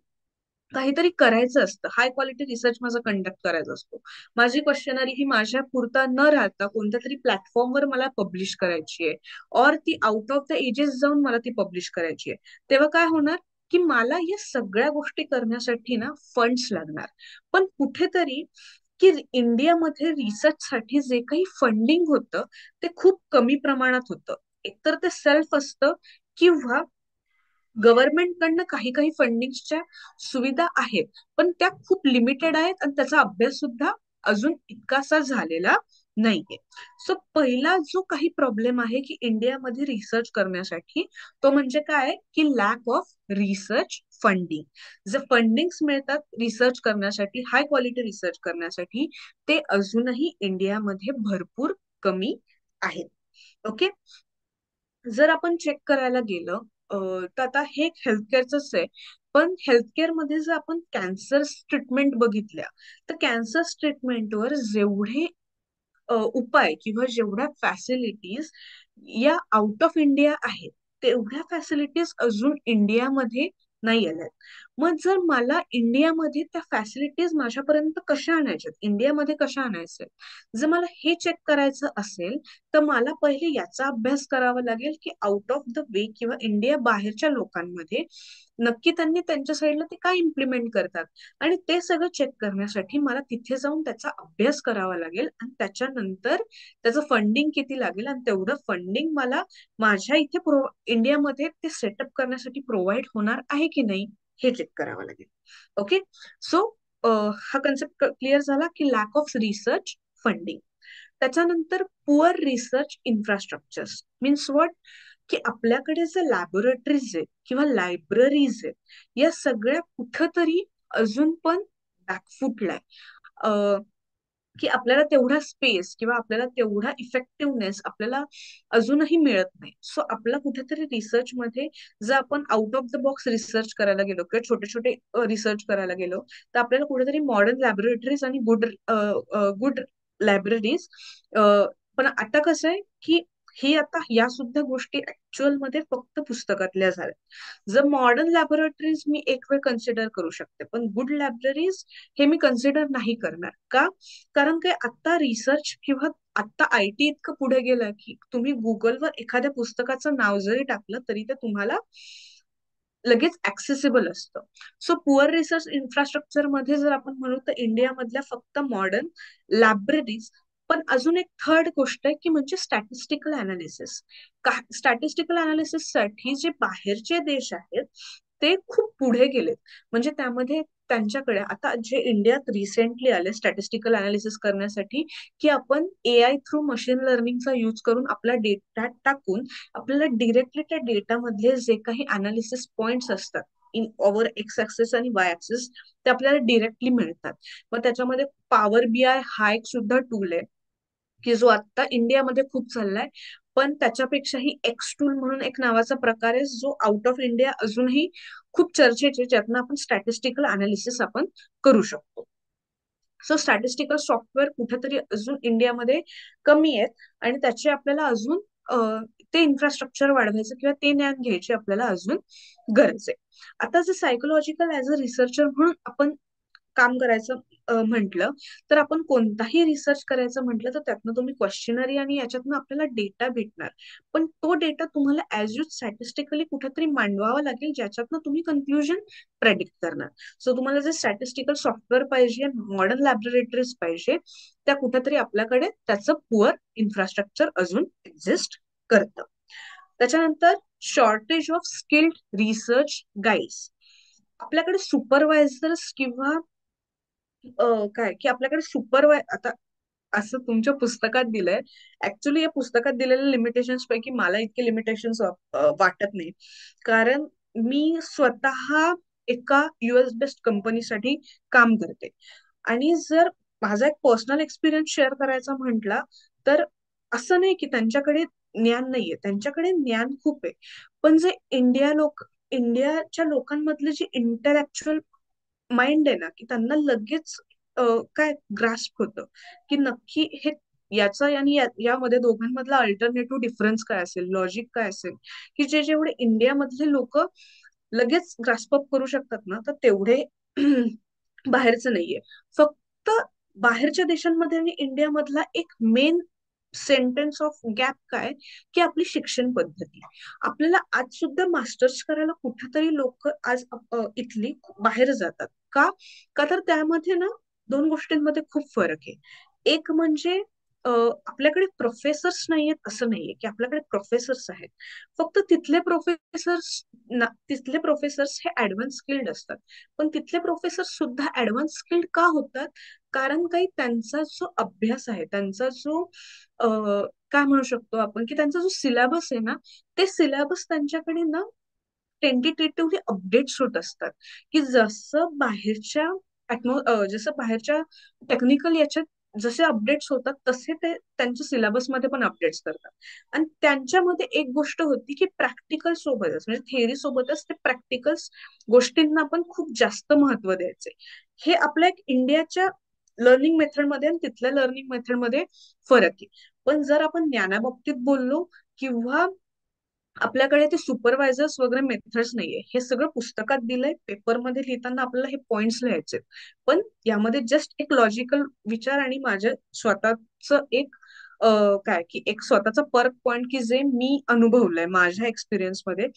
काहीतरी करायचं असतं, हाय क्वालिटी रिसर्च माझा कंडक्ट करायचा असतो, माझी क्वेश्चनरी ही माझ्या पुरता न राहता कोणत्या तरी प्लॅटफॉर्मवर मला पब्लिश करायची आहे, और ती आउट ऑफ द एजेस जाऊन मला ती पब्लिश करायची आहे, तेव्हा काय होणार की मला या सगळ्या गोष्टी करण्यासाठी ना फंड्स लागणार. पण कुठेतरी की इंडियामध्ये रिसर्चसाठी जे काही फंडिंग होतं ते खूप कमी प्रमाणात होतं. एकतर ते सेल्फ असतं किंवा गव्हर्नमेंटकडनं काही काही फंडिंगच्या सुविधा आहेत, पण त्या खूप लिमिटेड आहेत आणि त्याचा अभ्यास सुद्धा अजून इतकासा झालेला नाहीये. सो पहिला जो काही प्रॉब्लेम आहे की इंडियामध्ये रिसर्च करण्यासाठी, तो म्हणजे काय की लॅक ऑफ रिसर्च फंडिंग. जे फंडिंग्स मिळतात रिसर्च करण्यासाठी, हाय क्वालिटी रिसर्च करण्यासाठी, ते अजूनही इंडियामध्ये भरपूर कमी आहेत. ओके, जर आपण चेक करायला गेलं तर आता हे हेल्थकेअरच आहे, पण हेल्थकेअर मध्ये जर आपण कॅन्सर ट्रीटमेंट बघितल्या तर कॅन्सर ट्रीटमेंटवर जेवढे उपाय किंवा जेवढ्या फॅसिलिटीज या आउट ऑफ इंडिया आहेत, तेवढ्या फॅसिलिटीज अजून इंडियामध्ये नाही आल्यात. मग जर मला इंडियामध्ये त्या फॅसिलिटीज माझ्यापर्यंत कशा आणायच्यात, इंडियामध्ये कशा आणायच्या, जर मला हे चेक करायचं असेल तर मला पहिले याचा अभ्यास करावा लागेल की आउट ऑफ द वे किंवा इंडिया बाहेरच्या लोकांमध्ये नक्की त्यांनी त्यांच्या साईडला ते काय इम्प्लिमेंट करतात, आणि ते सगळं चेक करण्यासाठी मला तिथे जाऊन त्याचा अभ्यास करावा लागेल आणि त्याच्यानंतर त्याचं फंडिंग किती लागेल आणि तेवढं फंडिंग मला माझ्या इथे इंडियामध्ये ते सेटअप करण्यासाठी प्रोव्हाइड होणार आहे की नाही हे चेक करावं लागेल. ओके, सो हा कन्सेप्ट क्लिअर झाला की लॅक ऑफ रिसर्च फंडिंग. त्याच्यानंतर poor research infrastructures means what, की आपल्याकडे जे लॅबोरेटरीज आहेत किंवा लायब्ररीज आहेत, या सगळ्या कुठंतरी अजून पण बॅकफुटलाय, की आपल्याला तेवढा स्पेस किंवा आपल्याला तेवढा इफेक्टिव्हनेस आपल्याला अजूनही मिळत नाही. सो आपला कुठेतरी रिसर्च मध्ये जर आपण out of the box research करायला गेलो किंवा छोटे छोटे रिसर्च करायला गेलो तर आपल्याला कुठेतरी मॉडर्न लॅबोरेटरीज आणि गुड लायब्ररीज, पण आता कसं आहे की ही आता या सुद्धा गोष्टी ऍक्च्युअल मध्ये फक्त पुस्तकातल्या झाल्या. जर मॉडर्न लॅबोरेटरीज मी एक वेळ कन्सिडर करू शकते, पण गुड लायब्ररीज हे मी कन्सिडर नाही करणार. का? कारण काय आता रिसर्च किंवा आता आयटी इतकं पुढे गेलं की तुम्ही गुगलवर एखाद्या पुस्तकाचं नाव जरी टाकलं तरी ते तुम्हाला लगेच ऍक्सेसिबल असतं. सो पुअर रिसर्च इन्फ्रास्ट्रक्चर मध्ये जर आपण म्हणू तर इंडियामधल्या फक्त मॉडर्न लायब्ररीज. पण अजून एक थर्ड गोष्ट आहे की म्हणजे स्टॅटिस्टिकल अनालिसिस. स्टॅटिस्टिकल अनालिसिस साठी जे बाहेरचे देश आहेत ते खूप पुढे गेलेत. म्हणजे त्यामध्ये त्यांच्याकडे आता जे इंडियात रिसेंटली आले स्टॅटिस्टिकल अनालिसिस करण्यासाठी, की आपण एआय थ्रू मशीन लर्निंगचा यूज करून आपला डेटा टाकून आपल्याला डिरेक्टली त्या डेटामधले जे काही अनालिसिस पॉइंट्स असतात इन ओव्हर एक्स ऍक्सिस आणि वाय ऍक्सिस ते आपल्याला डिरेक्टली मिळतात. मग त्याच्यामध्ये पॉवर बीआय हा एक सुद्धा टूल आहे की जो आता इंडियामध्ये खूप चाललाय. पण त्याच्यापेक्षाही एक्स टूल म्हणून एक नावाचा प्रकार आहे जो आउट ऑफ इंडिया अजूनही खूप चर्चेचे, ज्यातनं आपण स्टॅटिस्टिकल अनालिसिस आपण करू शकतो. सो स्टॅटिस्टिकल सॉफ्टवेअर कुठेतरी अजून इंडियामध्ये कमी आहेत आणि त्याचे आपल्याला अजून ते इन्फ्रास्ट्रक्चर वाढवायचं किंवा ते ज्ञान घ्यायची आपल्याला अजून गरज आहे. आता जर सायकोलॉजिकल ऍज अ रिसर्चर म्हणून आपण काम करायचं म्हटलं, तर आपण कोणताही रिसर्च करायचं म्हटलं तर त्यातनं तुम्ही क्वेश्चनरी आणि याच्यातनं आपल्याला डेटा भेटणार. पण तो डेटा तुम्हाला ऍज यू स्टॅटिस्टिकली कुठेतरी मांडवावा लागेल, ज्याच्यातनं तुम्ही कन्क्लुजन प्रेडिक्ट करणार. सो तुम्हाला जे स्टॅटिस्टिकल सॉफ्टवेअर पाहिजे, मॉडर्न लॅबोरेटरीज पाहिजे, त्या कुठेतरी आपल्याकडे त्याचं पुअर इन्फ्रास्ट्रक्चर अजून एक्झिस्ट करतं. त्याच्यानंतर shortage of skilled research guides. आपल्याकडे सुपरवायझर्स किंवा काय की आपल्याकडे आता असं तुमच्या पुस्तकात दिलंय. ऍक्च्युली या पुस्तकात दिलेल्या लिमिटेशन्स पैकी मला इतके लिमिटेशन्स वाटत नाही, कारण मी स्वतः एका US बेस्ड कंपनीसाठी काम करते. आणि जर माझा एक पर्सनल एक्सपिरियन्स शेअर करायचा म्हटला तर असं नाही की त्यांच्याकडे ज्ञान नाहीये, त्यांच्याकडे ज्ञान खूप आहे. पण जे इंडियाच्या लोकांमधले जे इंटरॅक्च्युअल माइंड आहे ना, की त्यांना लगेच काय ग्रास्प होतं की नक्की हे याचा आणि यामध्ये दोघांमधला अल्टरनेटिव्ह डिफरन्स काय असेल, लॉजिक काय असेल, की जेवढे इंडियामधले लोक लगेच ग्रास्प अप करू शकतात ना, तर तेवढे बाहेरचं नाहीये. फक्त बाहेरच्या देशांमध्ये आणि इंडियामधला एक मेन सेंटेन्स ऑफ गॅप काय, की आपली शिक्षण पद्धती. आपल्याला आज सुद्धा मास्टर्स करायला कुठेतरी लोक आज इथली बाहेर जातात. का तर त्यामध्ये ना दोन गोष्टींमध्ये खूप फरक आहे. एक म्हणजे आपल्याकडे प्रोफेसर्स नाहीयेत असं नाहीये, की आपल्याकडे प्रोफेसर्स आहेत. फक्त तिथले प्रोफेसर्स हे ऍडव्हान्स स्किल्ड असतात. पण तिथले प्रोफेसर्स सुद्धा ऍडव्हान्स स्किल्ड का होतात, कारण काही त्यांचा जो अभ्यास आहे, त्यांचा जो काय म्हणू शकतो आपण, की त्यांचा जो सिलेबस आहे ना, ते सिलेबस त्यांच्याकडे ना टेंटेटिव्हली अपडेट्स होत असतात. की जसं बाहेरच्या टेक्निकल याच्यात जसे अपडेट्स होतात तसे ते त्यांच्या सिलेबसमध्ये पण अपडेट्स करतात. आणि त्यांच्यामध्ये एक गोष्ट होती की प्रॅक्टिकल सोबतच, म्हणजे थेअरी सोबतच ते प्रॅक्टिकल्स गोष्टींना पण खूप जास्त महत्व द्यायचे. हे आपल्या एक इंडियाच्या लर्निंग मेथडमध्ये आणि तिथल्या लर्निंग मेथडमध्ये फरक आहे. पण जर आपण ज्ञानाबाबतीत बोललो किंवा आपल्याकडे ते सुपरवायझर्स वगैरे मेथड्स नाहीये, हे सगळं पुस्तकात दिलंय, पेपरमध्ये लिहिताना आपल्याला हे पॉइंट्स लिहायचे. पण यामध्ये जस्ट एक लॉजिकल विचार आणि माझं स्वतःच एक काय की एक स्वतःचा परक पॉइंट की जे मी अनुभवलंय माझ्या एक्सपिरियन्स मध्ये,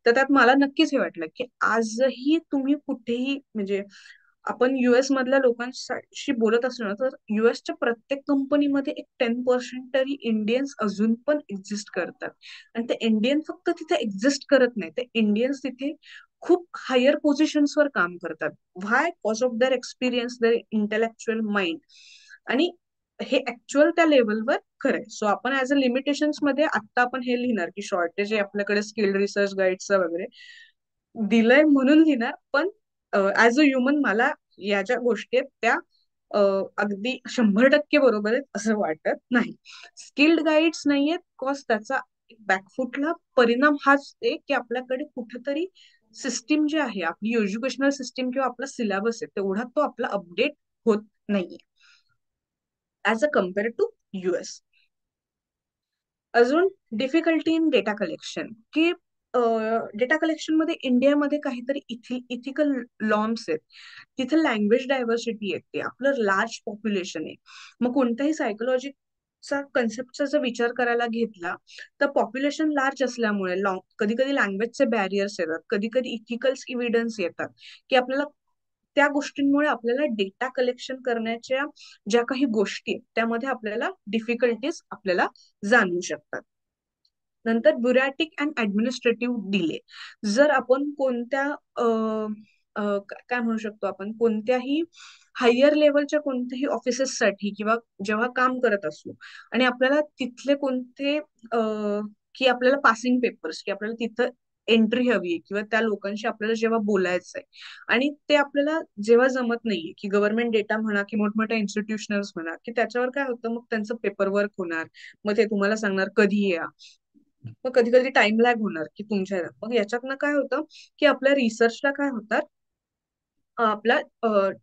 तर त्यात मला नक्कीच हे वाटलं की आजही तुम्ही कुठेही म्हणजे आपण US मधल्या लोकांशी बोलत असलो ना, तर US च्या प्रत्येक कंपनीमध्ये एक 10% तरी इंडियन्स अजून पण एक्झिस्ट करतात. आणि ते इंडियन फक्त तिथे एक्झिस्ट करत नाही, ते इंडियन्स तिथे खूप हायर पोझिशन्सवर काम करतात. Why? Cause of their experience, their intellectual mind. आणि हे ऍक्च्युअल त्या लेवलवर खरंय. सो आपण ऍज अ लिमिटेशन्स मध्ये आता आपण हे लिहिणार की शॉर्टेज आहे आपल्याकडे स्किल्ड रिसर्च गाईडचं वगैरे दिलंय म्हणून लिहिणार. पण ऍज अ ह्युमन मला या ज्या गोष्टी आहेत त्या अगदी 100% बरोबर आहेत असं वाटत नाही. स्किल्ड गाईड्स नाहीयेत कॉज त्याचा बॅकफुटला परिणाम हाच आहे की आपल्याकडे कुठेतरी सिस्टीम जी आहे आपली एज्युकेशनल सिस्टीम किंवा आपला सिलेबस आहे तेवढा तो आपला अपडेट होत नाहीये as a compare to US. अजून डिफिकल्टी इन डेटा कलेक्शन, की डेटा कलेक्शन मध्ये इंडियामध्ये काहीतरी इथिकल नॉर्म्स आहेत. तिथे लँग्वेज डायव्हर्सिटी येते, आपलं लार्ज पॉप्युलेशन आहे. मग कोणत्याही सायकोलॉजीचा कन्सेप्टचा जर विचार करायला घेतला तर पॉप्युलेशन लार्ज असल्यामुळे कधी कधी लँग्वेजचे बॅरियर्स येतात, कधी कधी इथिकल्स इव्हिडन्स येतात, की आपल्याला त्या गोष्टींमुळे आपल्याला डेटा कलेक्शन करण्याच्या ज्या काही गोष्टी आहेत त्यामध्ये आपल्याला डिफिकल्टीज आपल्याला जाणवू शकतात. नंतर ब्युरॅटिक अँड ऍडमिनिस्ट्रेटिव्ह डिले. जर आपण काय म्हणू शकतो, आपण कोणत्याही हायर लेवलच्या कोणत्याही ऑफिसेससाठी किंवा जेव्हा काम करत असू आणि आपल्याला तिथले कोणते की आपल्याला पासिंग पेपर्स की आपल्याला तिथं एंट्री हवी आहे किंवा त्या लोकांशी आपल्याला जेव्हा बोलायचं आहे आणि ते आपल्याला जेव्हा जमत नाहीये, की गव्हर्नमेंट डेटा म्हणा की मोठमोठ्या इन्स्टिट्यूशनल्स म्हणा, की त्याच्यावर काय होतं, मग त्यांचं पेपर वर्क होणार, मग ते तुम्हाला सांगणार कधी या, मग कधी कधी टाइम लॅग होणार की तुमच्या, मग याच्यातनं काय होतं की आपल्या रिसर्चला काय होतात आपला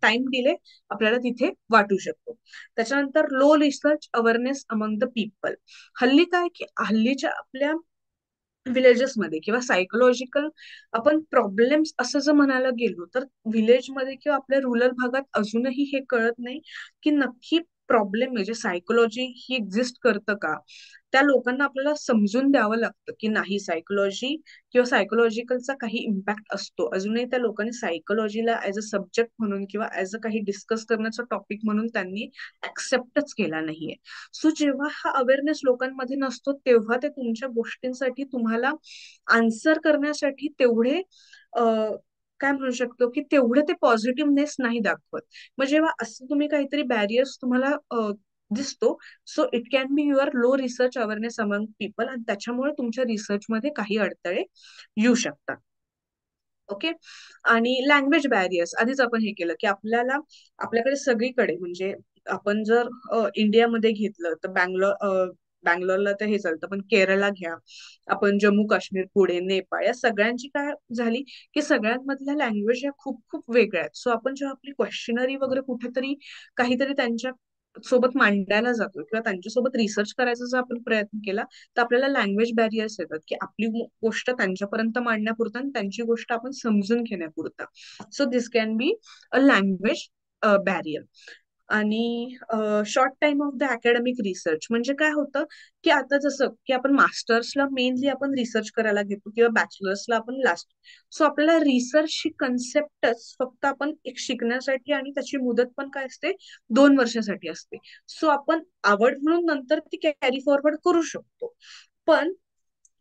टाइम डिले आपल्याला तिथे वाटू शकतो. त्याच्यानंतर low research awareness among the people. हल्ली काय की हल्लीच्या आपल्या विलेजेसमध्ये किंवा सायकोलॉजिकल आपण प्रॉब्लेम्स असं जर म्हणायला गेलो तर विलेजमध्ये किंवा आपल्या रुरल भागात अजूनही हे कळत नाही की नक्की प्रॉब्लेम म्हणजे सायकोलॉजी ही एक्झिस्ट करतं का. त्या लोकांना आपल्याला समजून द्यावं लागतं की नाही, सायकोलॉजी किंवा सायकोलॉजिकलचा काही इम्पॅक्ट असतो. अजूनही त्या लोकांनी सायकोलॉजीला ऍज अ सब्जेक्ट म्हणून किंवा ऍज अ काही डिस्कस करण्याचा टॉपिक म्हणून त्यांनी ऍक्सेप्टच केला नाहीये. सो जेव्हा हा अवेअरनेस लोकांमध्ये नसतो तेव्हा ते तुमच्या गोष्टींसाठी तुम्हाला आन्सर करण्यासाठी तेवढे काय म्हणू शकतो की तेवढे ते पॉझिटिव्हनेस नाही दाखवत. मग जेव्हा असं तुम्ही काहीतरी बॅरियर्स तुम्हाला दिसतो, so it can be your low research awareness among people आणि त्याच्यामुळे तुमच्या रिसर्चमध्ये काही अडथळे येऊ शकतात. ओके. आणि लँग्वेज बॅरियर्स आधीच आपण हे केलं की आपल्याकडे सगळीकडे म्हणजे आपण जर इंडियामध्ये घेतलं तर बँगलोरला तर हे चालतं, पण केरळला घ्या, आपण जम्मू काश्मीर, पुणे, नेपाळ या सगळ्यांची काय झाली की सगळ्यांमधल्या लँग्वेज या खूप खूप वेगळ्या आहेत. सो आपण जेव्हा आपली क्वेश्चनरी वगैरे कुठेतरी काहीतरी त्यांच्या सोबत मांडायला जातो किंवा त्यांच्यासोबत रिसर्च करायचा जर आपण प्रयत्न केला तर आपल्याला लँग्वेज बॅरियर्स येतात की आपली गोष्ट त्यांच्यापर्यंत मांडण्यापुरता आणि त्यांची गोष्ट आपण समजून घेण्यापुरता. So this can be a language barrier. आणि short time of the academic research म्हणजे काय होतं की आता जसं की आपण मास्टर्सला मेनली आपण रिसर्च करायला घेतो किंवा बॅचलर्सला आपण लास्ट. सो आपल्याला रिसर्चची कन्सेप्टच फक्त आपण एक शिकण्यासाठी आणि त्याची मुदत पण काय असते 2 वर्षासाठी असते. सो आपण आवड म्हणून नंतर ती कॅरी फॉरवर्ड करू शकतो. पण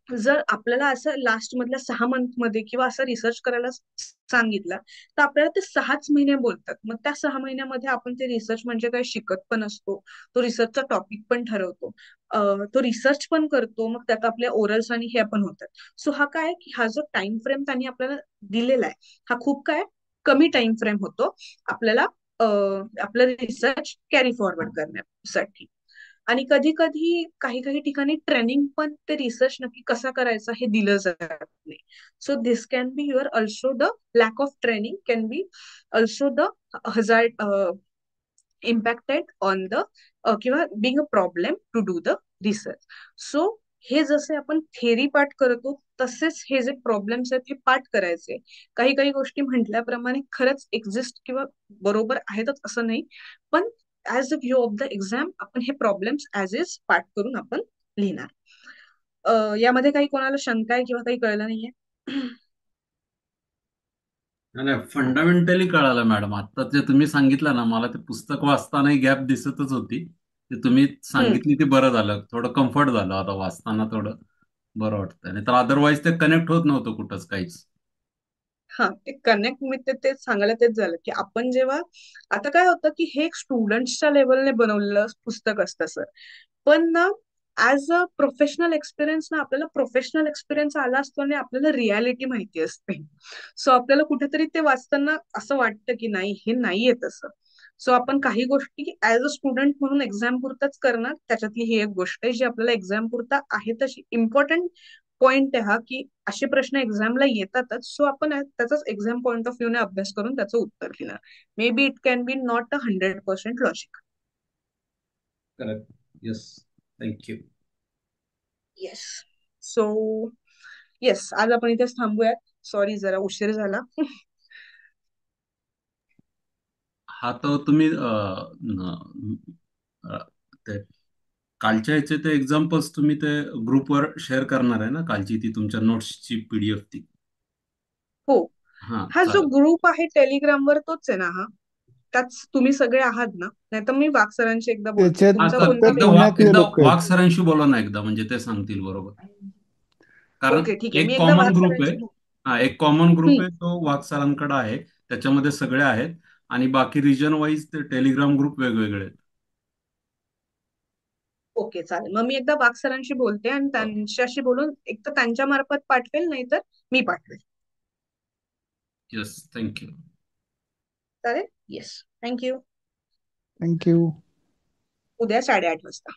जर आपल्याला असं लास्ट मधल्या 6 मंथ मध्ये किंवा असं रिसर्च करायला सांगितलं तर आपल्याला ते 6च महिने बोलतात. मग त्या 6 महिन्यामध्ये आपण ते रिसर्च म्हणजे काय शिकत पण असतो, तो रिसर्चचा टॉपिक पण ठरवतो, तो रिसर्च पण करतो, मग त्यात आपल्या ओरल्स आणि हे पण होतात. सो हा काय की हा जो टाइम फ्रेम त्यांनी आपल्याला दिलेला आहे हा खूप काय कमी टाइम फ्रेम होतो आपल्याला आपलं रिसर्च कॅरी फॉरवर्ड करण्यासाठी. आणि कधी कधी काही काही ठिकाणी ट्रेनिंग पण ते रिसर्च नक्की कसा करायचा हे दिलं जात नाही. So this can be your also the lack of training can be also the hazard impacted on the किंवा being a problem to do the research. So हे जसे आपण थेरी पाठ करतो तसेच हे जे प्रॉब्लेम्स आहेत हे पाठ करायचे. काही काही गोष्टी म्हटल्याप्रमाणे खरंच एक्झिस्ट किंवा बरोबर आहेतच असं नाही, पण as a view of the exam आपण हे प्रॉब्लेम्स ऍज इज पाठ करून आपण लिहिणार. यामध्ये काही कोणाला शंका आहे किंवा काही कळलं नाहीये? नाही नाही, फंडामेंटली कळालं मॅडम. आता जे तुम्ही सांगितलं ना, मला ते पुस्तक वाचतानाही गॅप दिसतच होती. ते तुम्ही सांगितली ते बरं झालं, थोडं कम्फर्ट झालं. आता वाचताना थोडं बरं वाटतं, नाही तर अदरवाईज ते कनेक्ट होत नव्हतं कुठंच काहीच. हा, ते कनेक्ट मी ते सांगायला तेच झालं की आपण जेव्हा आता काय होतं की हे एक स्टुडंट्सच्या लेवलने बनवलेलं पुस्तक असतं सर, पण ना ऍज अ प्रोफेशनल एक्सपिरियन्स ना आपल्याला प्रोफेशनल एक्सपिरियन्स आला असतो आणि आपल्याला रियालिटी माहिती असते. सो आपल्याला कुठेतरी ते वाचताना असं वाटतं की नाही हे नाहीये तसं. सो आपण काही गोष्टी ऍज अ स्टुडंट म्हणून एक्झाम पुरताच करणार, त्याच्यातली ही एक गोष्ट आहे जी आपल्याला एक्झाम पुरता आहे तशी इम्पॉर्टंट पॉइंट आहे हा की असे प्रश्न एक्झामला येतातच. सो आपण त्याचाच एक्झाम पॉइंट ऑफ व्ह्यूने अभ्यास करून त्याचं उत्तर लिहिणार. May be it can B not a 100% logic. Correct. Yes. Thank you. Yes. So yes, आज आपण इथेच थांबूयात. सॉरी जरा उशीर झाला. हा तर तुम्ही ते कालच्या ह्याचे ते एक्झाम्पल्स तुम्ही ते ग्रुपवर शेअर करणार आहे ना, कालची ती तुमच्या नोट्सची पीडीएफ ती? हो, हा, हा जो चालेल. ग्रुप आहे टेलिग्रामवर तोच आहे ना हा? त्याच तुम्ही सगळे आहात ना? नाही तर मी वाघ सरांशी एकदा बोलते. त्याच्यात हा, तुमचा तर फक्त कोणता एकदा पेज? पुण्यातले एकदा लोक वाघ आहेत. सरांशी बोला ना एकदा, म्हणजे ते सांगतील बरोबर. कारण ओके, ठीक आहे, मी एक एकदा कॉमन वाघ ग्रुप आहे. सरांशी बोलते. हा, एक कॉमन ग्रुप आहे, तो वाघ सरांकडे आहे. त्याच्यामध्ये सगळे आहेत आणि बाकी रिजन वाईज ते टेलिग्राम ग्रुप वेगवेगळे आहेत. ओके, चालेल. मग मी एकदा वाघ सरांशी बोलते आणि त्यांच्याशी बोलून एक तर त्यांच्या मार्फत पाठवेल, नाही तर मी पाठवेल. Yes, thank you. चालेल. Yes, thank you. थँक्यू. उद्या 8:30 वाजता.